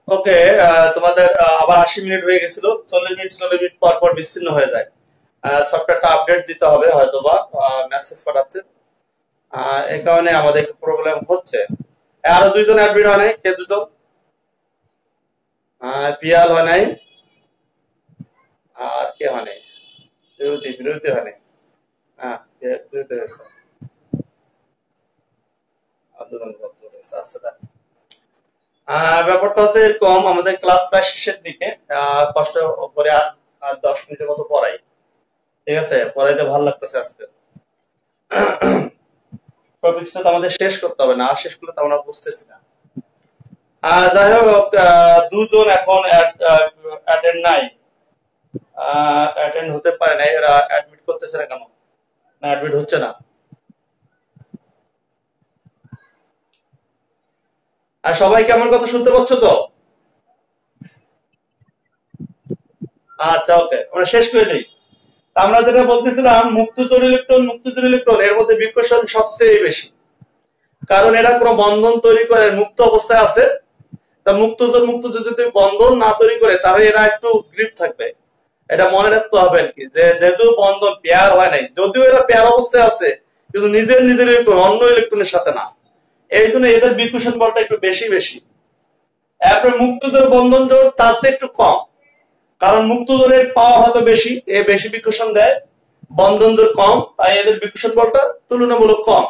ওকে, তোমাদের আবার 80 মিনিট হয়ে গেছিল। 40 মিনিট পর পর বিচ্ছিন্ন হয়ে যায়। সফটওয়্যারটা আপডেট দিতে হবে, হয়তো বা মেসেজ পাঠাচ্ছে, এই কারণে আমাদের একটু প্রবলেম হচ্ছে। আরো দুইজন অ্যাডমিট হয় নাই, কে দুজন? পিয়াল হয় নাই, আর কে হয় নাই? বিরোধী বিরোধী হয় নাই। বিরোধী হয়েছে, আন্দোলন রয়েছে। আচ্ছা, ব্যাপারটা হচ্ছে এরকম, আমাদের ক্লাস প্রায় শেষের দিকে, কষ্ট করে আর 10 মিনিটের মতো পড়াই। ঠিক আছে, পড়াইতে ভালো লাগতেছে আজকে। টপিকসটা তো আমাদের শেষ করতে হবে, না শেষ করলে তো আমরা বুঝতেছি না। যাই হোক, দুজন এখন অ্যাটেন্ড নাই, অ্যাটেন্ড হতে পারে না। এরা অ্যাডমিট করতেছে না কেন? না, অ্যাডমিট হচ্ছে না। আর সবাই কি আমার কথা শুনতে পাচ্ছ তো? আচ্ছা, ওকে, আমরা শেষ করে দিই। আমরা যেটা বলতেছিলাম, মুক্তচর ইলেকট্রন, মুক্তচর ইলেকট্রন এর মধ্যে বিকর্ষণ সবচেয়ে বেশি, কারণ এরা কোনো বন্ধন তৈরি করে মুক্ত অবস্থায় আছে। তা মুক্তচর যদি বন্ধন না তৈরি করে, তাহলে এরা একটু গ্রিপ থাকবে। এটা মনে রাখতে হবে আর কি, যে যেহেতু বন্ধন পেয়ার হয় নাই, যদিও এরা পেয়ার অবস্থায় আছে, কিন্তু নিজের ইলেকট্রন অন্য ইলেকট্রনের সাথে না, এই জন্য এদের বিকর্ষণ বলটা একটু বেশি বেশি। এরপরে মুক্তচর বন্ধন জোর তার চেয়ে একটু কম, কারণ মুক্তচরের পাওয়া হয়তো বেশি, এ বেশি বিকর্ষণ দেয়, বন্ধন জোর কম, তাই এদের বিকর্ষণ বলটা তুলনামূলক কম।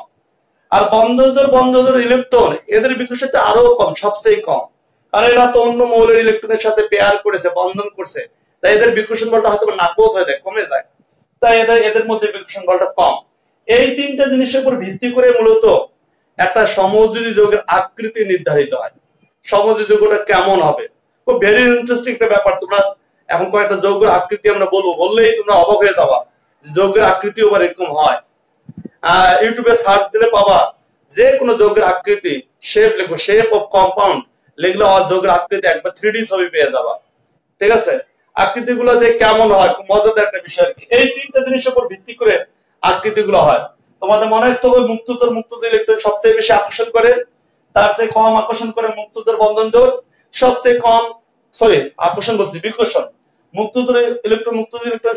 আর বন্ধনজোর ইলেকট্রন এদের বিকর্ষণটা আরো কম, সবচেয়ে কম, কারণ এরা তো অন্য মৌলের ইলেকট্রনের সাথে পেয়ার করেছে, বন্ধন করছে, তাই এদের বিকর্ষণ বলটা হয়তো নাকচ হয়ে যায়, কমে যায়, তাই এদের মধ্যে বিকর্ষণ বলটা কম। এই তিনটা জিনিসের উপর ভিত্তি করে মূলত একটা সমযোজী যৌগের আকৃতি নির্ধারিত হয়। সমযোজী যৌগটা কেমন হবে, খুব ভেরি ইন্টারেস্টিং একটা ব্যাপার। তোমরা এখন কয়েকটা যৌগের আকৃতি আমরা বলবো, বললেই তোমরা অবাক হয়ে যাবা, যৌগের আকৃতিও আবার এরকম হয়। ইউটিউবে সার্চ দিলে পাবা, যে কোনো যৌগের আকৃতি, শেপ লিখবো, শেপ অফ কম্পাউন্ড লিখলে যৌগের আকৃতি একবার 3D ছবি পেয়ে যাবা। ঠিক আছে, আকৃতিগুলো যে কেমন হয়, খুব মজাদার একটা বিষয় আর কি। এই তিনটা জিনিসের উপর ভিত্তি করে আকৃতিগুলো হয়। তোমাদের মনে রাখতে হবে, মুক্তচর ইলেকট্রন সবচেয়ে বেশি আকর্ষণ করে, তার চেয়ে কম আকর্ষণ করে মুক্তচর বন্ধন জোর, সবচেয়ে কম, সরি আকর্ষণ বলছি, বিকর্ষণ। মুক্তচর ইলেকট্রন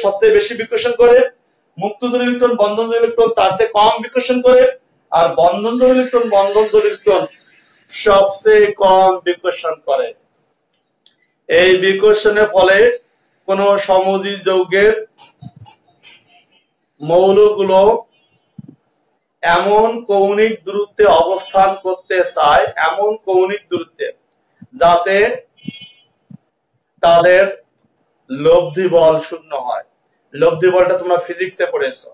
সবচেয়ে বেশি বিকর্ষণ করে, মুক্তচর ইলেকট্রন বন্ধনজোড় ইলেকট্রন তার চেয়ে কম বিকর্ষণ করে, আর বন্ধনজোড় ইলেকট্রন সবচেয়ে কম বিকর্ষণ করে। এই বিকর্ষণের ফলে কোন সমযোজী যৌগের মৌলগুলো এমন কৌণিক দূরত্বে অবস্থান করতে চায়, এমন কৌণিক দূরত্বে যাতে তাদের লব্ধি বল শূন্য হয়। লব্ধি বলটা তোমরা ফিজিক্সে পড়েছো,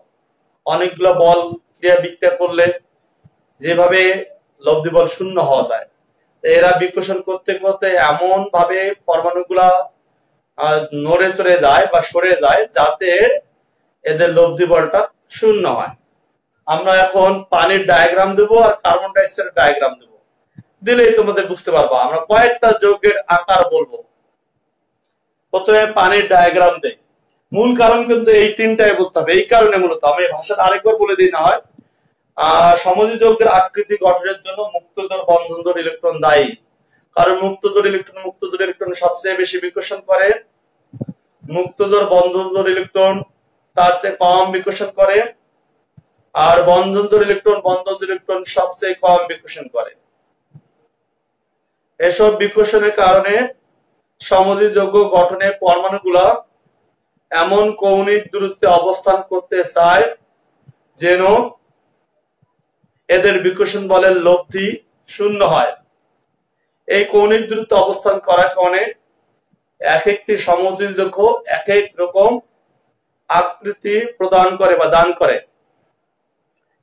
অনেকগুলো বল ক্রিয়া বিক্রিয়া করলে যেভাবে লব্ধি বল শূন্য হওয়া যায়, এরা বিকর্ষণ করতে করতে এমন ভাবে পরমাণুগুলা নড়ে চড়ে যায় বা সরে যায়, যাতে এদের লব্ধি বলটা শূন্য হয়। আমরা এখন পানির ডায়াগ্রাম দেবো আর কার্বন ডাইঅক্সাইডের ডায়াগ্রাম দেবো, দিলেই তোমাদের বুঝতে পারবা। আমরা কয়েকটা যৌগের আকার বলবো। প্রথমে পানির ডায়াগ্রাম দেই, মূল কারণ কিন্তু এই তিনটাই বলতে হবে। এই কারণে মূলত আমি ভাষাটা আরেকবার বলে দিই না হয়, সমযোজী যৌগের আকৃতি গঠনের জন্য মুক্তচর বন্ধনজোড় ইলেকট্রন দায়ী, কারণ মুক্তচর ইলেকট্রন সবচেয়ে বেশি বিকর্ষণ করে, মুক্তচর বন্ধনজোড় ইলেকট্রন তার চেয়ে কম বিকর্ষণ করে, আর বন্ধনজোড় ইলেকট্রন সবচেয়ে কম বিকর্ষণ করে। এসব বিকর্ষণের কারণে সমযোজী যৌগ গঠনে পরমাণুগুলা এমন কৌণিক দূরত্বে অবস্থান করতে চায় যেন এদের বিকর্ষণ বলের লব্ধি শূন্য হয়। এই কৌণিক দূরত্বে অবস্থান করার কারণে এক একটি সমযোজী যৌগ এক এক রকম আকৃতি প্রদান করে বা দান করে,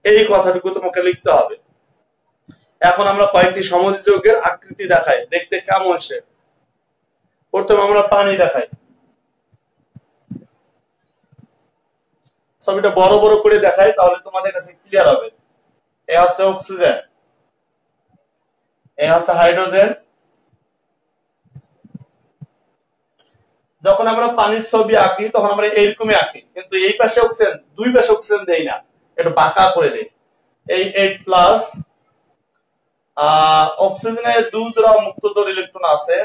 এই কথাটুকু তোমাকে লিখতে হবে। এখন আমরা কয়েকটি সমযোজী যৌগের আকৃতি দেখাই, দেখতে কেমন সে। প্রথমে আমরা পানি দেখাই, ছবিটা বড় বড় করে দেখাই, তাহলে তোমাদের কাছে ক্লিয়ার হবে। এ হচ্ছে অক্সিজেন, এ হচ্ছে হাইড্রোজেন। যখন আমরা পানির ছবি আঁকি তখন আমরা এইরকমই আঁকি, কিন্তু এই পাশে অক্সিজেন, দুই পাশে অক্সিজেন দেই না, একটু বাঁকা করে দেই। এই 8+, অক্সিজেনের 2 জোড়া মুক্তচর ইলেকট্রন আছে,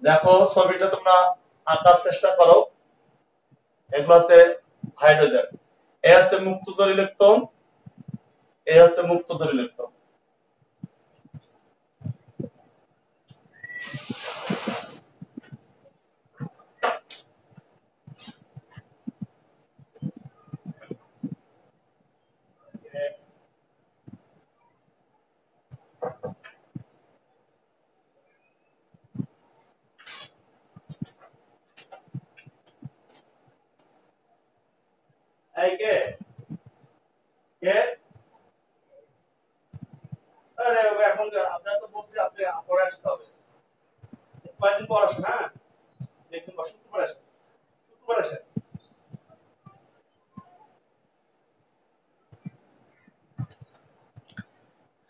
দেখো ছবিটা তোমরা আঁকার চেষ্টা করো। এগুলো হচ্ছে হাইড্রোজেন। এ হচ্ছে মুক্তজোর ইলেকট্রন, এ হচ্ছে মুক্তজোর ইলেকট্রন। এই কে কে আরে এখন আপনারা তো বলছি আপনি পরে আসতে হবে, কয়েকদিন পর আসেন। হ্যাঁ, দেখুন শুক্রবার আসেন, শুক্রবার আসেন।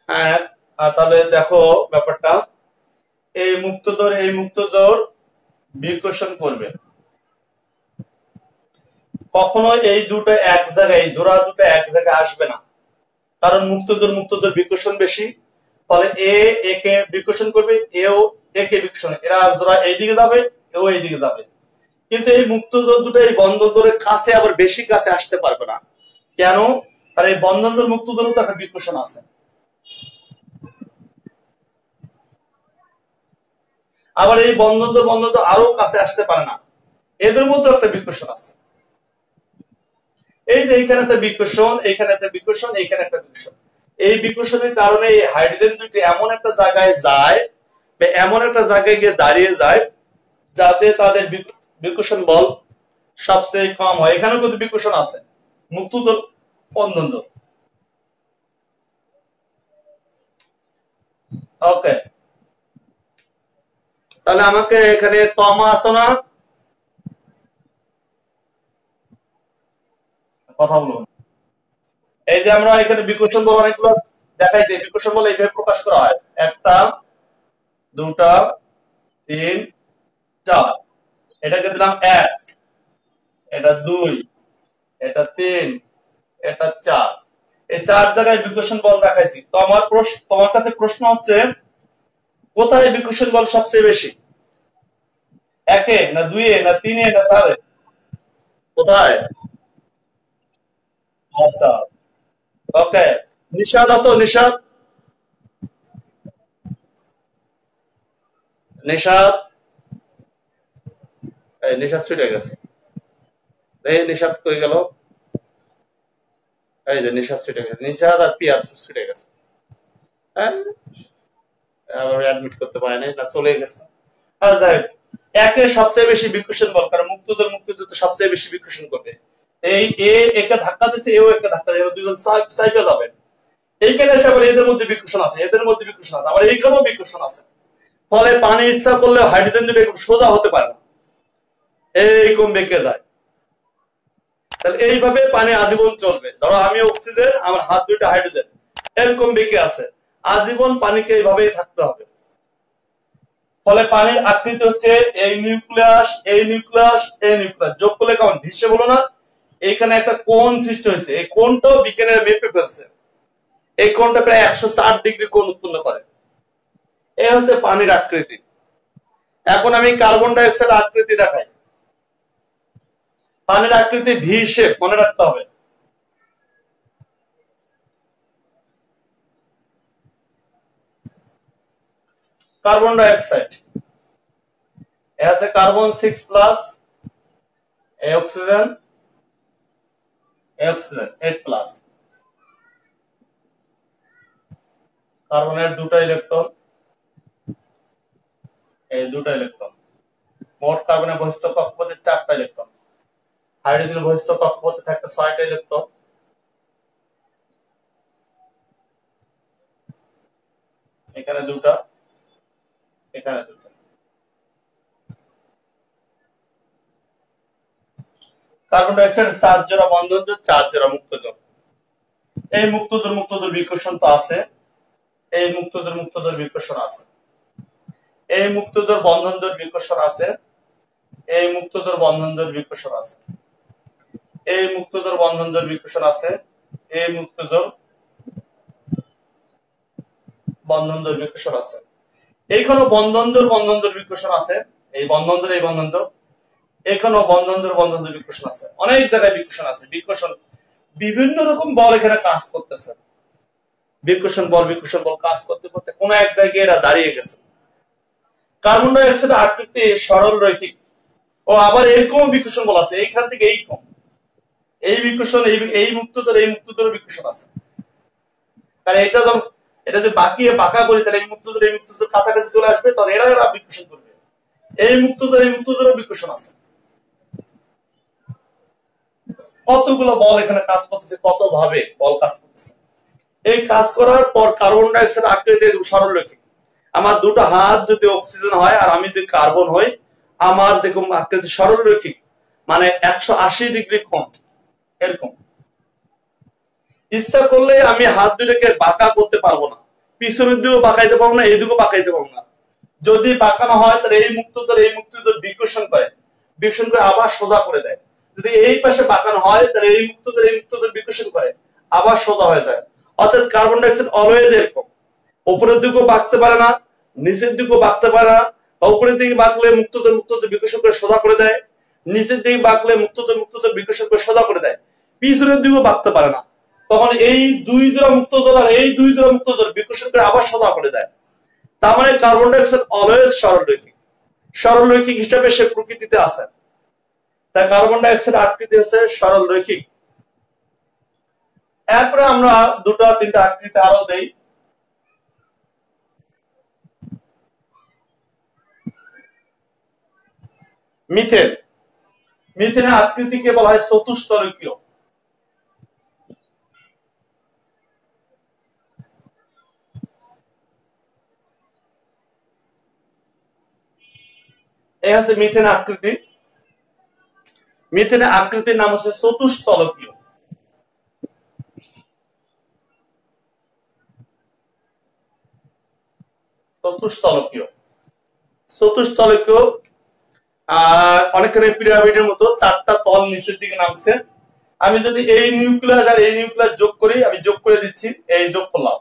হ্যাঁ, তাহলে দেখো ব্যাপারটা, এই মুক্তজোর বিকর্ষণ করবে। কখনো এই দুটো এক জায়গায়, এই জোড়া দুটো এক জায়গায় আসবে না, কারণ মুক্তজোর বিকর্ষণ বেশি। ফলে এ কে বিকর্ষণ করবে, এও এ কে বিকর্ষণ, এরা জোড়া এইদিকে যাবে, এও এইদিকে যাবে। কিন্তু এই মুক্তজোর দুটো এই বন্ধনজোরের কাছে আবার বেশি কাছে আসতে পারবে না। কেন? কারণ এই বন্ধনজোর মুক্তজোরও তো একটা বিকর্ষণ আছে। আবার এই বন্ধনজোর আরো কাছে আসতে পারে না, এদের মধ্যে একটা বিকর্ষণ আছে। এই যে এইখানে একটা বিকর্ষণ, এইখানে একটা বিকর্ষণ, এইখানে একটা বিকর্ষণ। এই বিকর্ষণের কারণে এই হাইড্রোজেন দুইটি এমন একটা জায়গায় যায়, এমন একটা জায়গায় গিয়ে দাঁড়িয়ে যায় যাতে তাদের বিকর্ষণ বল সবচেয়ে কম হয়। এখানেও কিন্তু বিকর্ষণ আছে, মুক্তজোর বন্ধনজোর। ওকে, তাহলে আমাকে এখানে তমা আসো না, কথা বলুন। এই যে আমরা এখানে বিকর্ষণ বল অনেকগুলো দেখাইছি, বিকর্ষণ বল এইভাবে প্রকাশ করা হয়, একটা, দুটা, তিন, চার। এটাকে দিলাম এক, এটা দুই, এটা তিন, এটা চার। এই চার জায়গায় বিকর্ষণ বল দেখাইছি। তো আমার তোমার কাছে প্রশ্ন হচ্ছে, কোথায় বিকর্ষণ বল সবচেয়ে বেশি? একে না দুইয়ে না তিনে না চারে? কোথায়? আচ্ছা, ওকে। নিশাদ আছো? নিশাদ, নিশাদ, এই নিশাদ ছুটে গেছে। এই নিশাদ কই গেল? এই যে নিশাদ ছুটে গেছে, নিশাদ আর পিয়াজ ছুটে গেছে। হ্যাঁ, আবার অ্যাডমিট করতে পারে নাই না, চলে গেছে। আর যাই হোক, একে সবচেয়ে বেশি বিকর্ষণ বল, কারণ মুক্তজোর তো সবচেয়ে বেশি বিকর্ষণ করবে। এই একে ধাক্কা দিচ্ছে, এও একে ধাক্কা দিচ্ছে, দুজন সাইডে যাবেন। এইখানে এসে আবার এদের মধ্যে বিকর্ষণ আছে, এদের মধ্যে বিকর্ষণ আছে, আবার এইখানেও বিকর্ষণ আছে। ফলে পানি ইচ্ছা করলে হাইড্রোজেন দুটো সোজা হতে পারে না, এইরকম বেঁকে যায়। তাহলে এইভাবে পানি আজীবন চলবে। ধরো আমি অক্সিজেন, আমার হাত দুইটা হাইড্রোজেন, এরকম বেঁকে আছে, আজীবন পানিকে এইভাবেই থাকতে হবে। ফলে পানির আকৃতি হচ্ছে এই নিউক্লিয়াস, এই নিউক্লিয়াস, এই নিউক্লিয়াস যোগ করলে কেমন ভিসে বলো না? এখানে একটা কোণ সৃষ্টি হয়েছে, এই কোণটাও বিজ্ঞানীরা মেপে ফেলছে। এই কোণটা প্রায় 160 ডিগ্রি কোণ উৎপন্ন করে। এই হচ্ছে পানির আকৃতি। এখন আমি কার্বন ডাই অক্সাইড আকৃতি দেখাই। পানির আকৃতি ভি শেপ, মনে রাখতে হবে। কার্বন ডাই অক্সাইড, এ আছে কার্বন 6+, এ অক্সিজেন, এ অক্সিজেন 8+। কার্বনের দুটো ইলেকট্রন, এই দুটো ইলেকট্রন। মোট কার্বনের বহিস্থ কক্ষপথে 4টা ইলেকট্রন, হাইড্রোজেনের বহিস্থ কক্ষপথে থাকে 6টা ইলেকট্রন। এখানে দুটা, এখানে দুটা। কার্বন ডাই অক্সাইড 4 জোড়া বন্ধনজোড়, 4 জোড়া মুক্তজোড়। এই মুক্তজোড় বিকর্ষণ তো আছে, এই মুক্তজোড় বিকর্ষণ আছে, এই মুক্তজোড় বন্ধনজোড় বিকর্ষণ আছে, এই মুক্তজোড় বন্ধনজোড় বিকর্ষণ আছে, এই মুক্তজোড় বন্ধনজোড় বিকর্ষণ আছে, এই মুক্তজোড় বন্ধনজোড় বিকর্ষণ আছে। এইখানে বন্ধনজোড় বিকর্ষণ আছে, এই বন্ধনজোড়, এই বন্ধনজোড়। এখানেও বন্ধন জোড় বিকর্ষণ আছে, অনেক জায়গায় বিকর্ষণ আছে। বিকর্ষণ বিভিন্ন রকম বল এখানে কাজ করতেছে, বিকর্ষণ বল কাজ করতে করতে কোন এক জায়গায় এরা দাঁড়িয়ে গেছে। কার্বন ডাই অক্সাইডের আকৃতি সরল রৈখিক, ও আবার এরকম বিকর্ষণ বল আছে, এইখান থেকে এই কম, এই বিকর্ষণ এই মুক্তজোড় বিকর্ষণ আছে। কারণ এটা যদি বাঁকা করি তাহলে এই মুক্তজোড় কাছাকাছি চলে আসবে, তখন এরা বিকর্ষণ করবে। এই মুক্তজোড় বিকর্ষণ আছে। কতগুলো বল এখানে কাজ করতেছে, কত ভাবে বল কাজ করতেছে। এই কাজ করার পর কার্বন ডাই অক্সাইড আকৃতি সরল রৈখিক। আমার দুটো হাত যদি অক্সিজেন হয় আর আমি যদি কার্বন হই, আমার যেরকম আকৃতি সরল রৈখিক, মানে 180 ডিগ্রি কোণ এরকম। ইচ্ছা করলে আমি হাত দুটাকে বাঁকা করতে পারবো না, পিছনের দিকেও বাঁকাইতে পারবো না, এই দিকেও বাঁকাইতে পারবো না। যদি বাঁকানো হয় তাহলে এই মুক্তজোড় বিকর্ষণ করে আবার সোজা করে দেয়। যদি এই পাশে বাঁকানো হয় তাহলে এই মুক্তজোড় বিকর্ষণ করে আবার সোজা হয়ে যায়। অর্থাৎ কার্বন ডাই অক্সাইড অলওয়েজ এরকম, উপরের দিকেও বাঁকতে পারে না, নিচের দিকেও বাঁকতে পারে না। উপরের দিকে বাঁকলে মুক্তজোড় বিকর্ষণ করে সোজা করে দেয়, নিচের দিকে বাঁকলে মুক্তজোড় বিকর্ষণ করে সোজা করে দেয়, পিছনের দিকেও বাঁকতে পারে না। তখন এই দুই জোড়া মুক্তজোড় আর এই দুই জোড়া মুক্তজোড় বিকর্ষণ করে আবার সোজা করে দেয়। তার মানে কার্বন ডাই অক্সাইড অলওয়েজ সরল রৈখিক হিসাবে সে প্রকৃতিতে আছে। তাই কার্বন ডাই অক্সাইড আকৃতি হচ্ছে সরল রৈখিক। এরপরে আমরা দুটা তিনটা আকৃতি আরো দেই। মিথেনের আকৃতিকে বলা হয় চতুস্তলকীয়। এই হচ্ছে মিথেনের আকৃতি। মিথেনের আকৃতির নাম হচ্ছে চতুস্তলকীয়। অনেকখানি পিরামিডের মতো চারটা তল নিচের দিকে নামছে। আমি যদি এই নিউক্লিয়াস আর এই নিউক্লিয়াস যোগ করি, আমি যোগ করে দিচ্ছি, এই যোগ করলাম।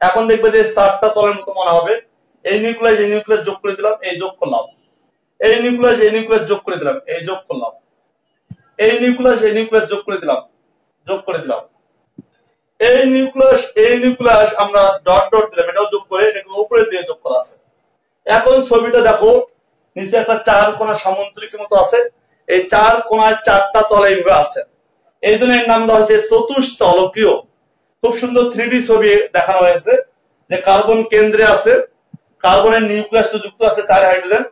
এখন দেখবে যে চারটা তলের মতো মনে হবে। এই নিউক্লিয়াস যোগ করে দিলাম, এই যোগ করলাম। এই নিউক্লিয়াস যোগ করে দিলাম, এই যোগ করলাম। এই নিউক্লিয়াস যোগ করে দিলাম। এই নিউক্লিয়াস আমরা ডট দিলাম, এটাও যোগ করে এটাকে উপরে দিয়ে যোগ করা আছে। এখন ছবিটা দেখো, নিচে একটা চার কোণা সামুদ্রিকের মতো আছে। এই চার কোণায় চারটা তল এইভাবে আছে, এই জন্য এর নাম দেওয়া হয়েছে চতুস্তলকীয়। খুব সুন্দর 3D ছবি দেখানো হয়েছে যে কার্বন কেন্দ্রে আছে, কার্বনের নিউক্লিয়াসটা যুক্ত আছে 4 হাইড্রোজেন,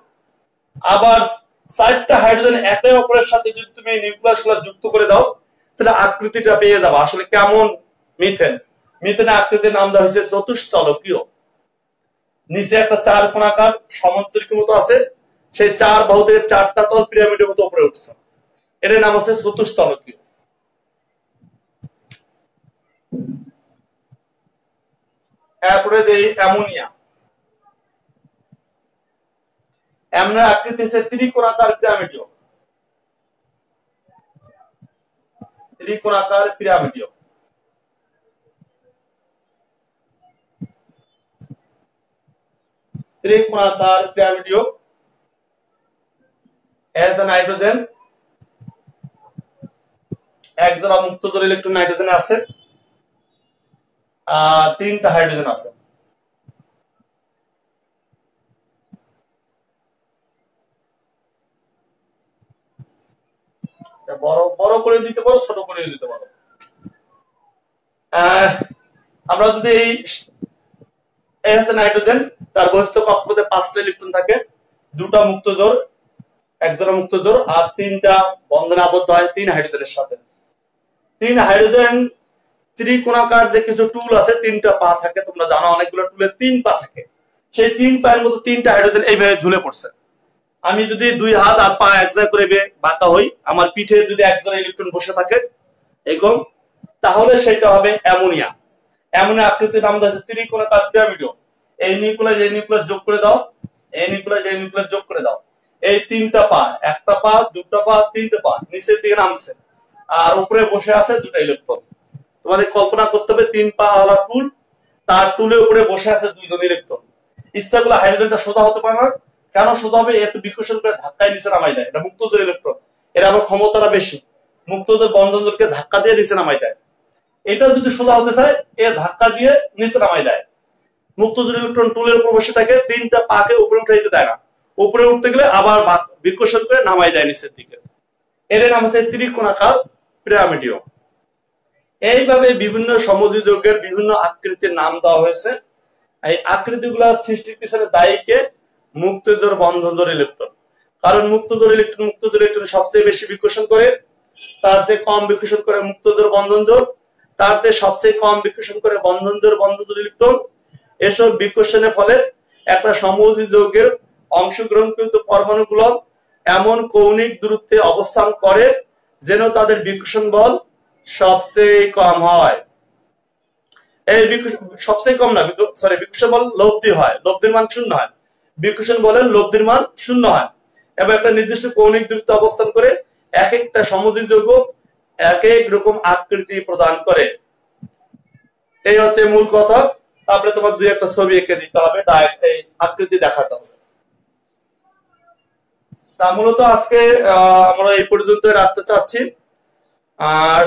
আবার 4টা হাইড্রোজেন একে অপরের সাথে যদি তুমি নিউক্লিয়াস গুলো যুক্ত করে দাও তাহলে আকৃতিটা পেয়ে যাবে আসলে কেমন মিথেনের আকৃতির নাম দেওয়া হয়েছে চতুস্তলকীয়। নিচে একটা চার কোণাকার সামুদ্রিকের মতো আছে, সেই চার বাহু থেকে চারটা তল পিরামিডের মতো উপরে উঠছে, এটার নাম হচ্ছে চতুস্তলকীয়। এরপরে দেই অ্যামোনিয়া। অ্যামোনিয়ার আকৃতি হচ্ছে ত্রিকোণাকার পিরামিডীয়। as a nitrogen, একজোড়া মুক্তজোড় ইলেকট্রন নাইট্রোজেনে আছে, আর 3টা হাইড্রোজেন আছে। বড় করে দিতে পারো, ছোট করে দিতে পারো। আমরা যদি এই হচ্ছে নাইট্রোজেন, তার বহিস্থ কক্ষপথে 5টা ইলেকট্রন থাকে, 2টা মুক্তজোড়, একজোড়া মুক্তজোড়, আর 3টা বন্ধনে আবদ্ধ হয় 3 হাইড্রোজেনের সাথে। 3 হাইড্রোজেন ত্রিকোণাকার যে কিছু টুল আছে, 3টা পা থাকে, তোমরা জানো অনেকগুলো টুলের 3 পা থাকে। সেই 3 পায়ের মতো 3টা হাইড্রোজেন এইভাবে ঝুলে পড়ছে। আমি যদি 2 হাত আর পা এক জায়গা করে বাঁকা হই, আমার পিঠে যদি একজন ইলেকট্রন বসে থাকে এরকম, তাহলে সেটা হবে অ্যামোনিয়া। অ্যামোনিয়া আকৃতির নাম দেওয়া হচ্ছে ত্রিকোণাকার পিরামিডীয়। এই নিউক্লিয়াস যোগ করে দাও, এই নিউক্লিয়াস যোগ করে দাও। এই 3টা পা, একটা পা, 2টা পা, 3টা পা নিচের দিকে নামছে, আর উপরে বসে আছে 2টা ইলেকট্রন। তোমাদের কল্পনা করতে হবে 3 পা ওয়ালা টুল, তার টুলের উপরে বসে আছে 2জন ইলেকট্রন। ইচ্ছা করলে হাইড্রোজেনটা সোজা হতে পারে না, কেন শুধু হবে? এত বিকর্ষণ করে ধাক্কায় নিচে নামাই দেয়, এটা মুক্তজোড় ইলেকট্রন, এর আবার ক্ষমতাটা বেশি, মুক্তজোড় বন্ধনজোড়কে ধাক্কা দিয়ে নিচে নামাই দেয়। এটা যদি সোজা হতে চায় এ ধাক্কা দিয়ে নিচে নামাই দেয়। মুক্তজোড় ইলেকট্রন টুলের উপর বসে থাকে, তিনটা পাকে উপরে উঠাইতে দেয় না, উপরে উঠতে গেলে আবার বিকর্ষণ করে নামাই দেয় নিচের দিকে। এর নাম হচ্ছে ত্রিকোণাকার পিরামিডিয়ম। এইভাবে বিভিন্ন সমযোজী যৌগের বিভিন্ন আকৃতির নাম দেওয়া হয়েছে। এই আকৃতিগুলো সৃষ্টির পিছনে দায়ী কে? মুক্তজোড় বন্ধনজোড় ইলেকট্রন। কারণ মুক্তজোড় ইলেকট্রন সবচেয়ে বেশি বিকর্ষণ করে, তার চেয়ে কম বিকর্ষণ করে মুক্তজোড় বন্ধনজোড়, তার চেয়ে সবচেয়ে কম বিকর্ষণ করে বন্ধনজোড় ইলেকট্রন। এসব বিকর্ষণের ফলে একটা সমযোজী যৌগের অংশগ্রহণকৃত পরমাণুগুলো এমন কৌণিক দূরত্বে অবস্থান করে যেন তাদের বিকর্ষণ বল সবচেয়ে কম হয়। এই সবচেয়ে কম না, বিকর্ষণ বল লব্ধি হয়, লব্ধির মান 0 হয়, বিকর্ষণ বলের লব্ধির মান 0 হয়, এবং একটা নির্দিষ্ট কৌণিক দূরত্বে অবস্থান করে এক একটা সমযোজী যৌগ এক এক রকম আকৃতি প্রদান করে। এই হচ্ছে মূল কথা। তারপরে তোমার 2-1টা ছবি এঁকে দিতে হবে, এই আকৃতি দেখাতে হবে। তা মূলত আজকে আমরা এই পর্যন্ত রাখতে চাচ্ছি। আর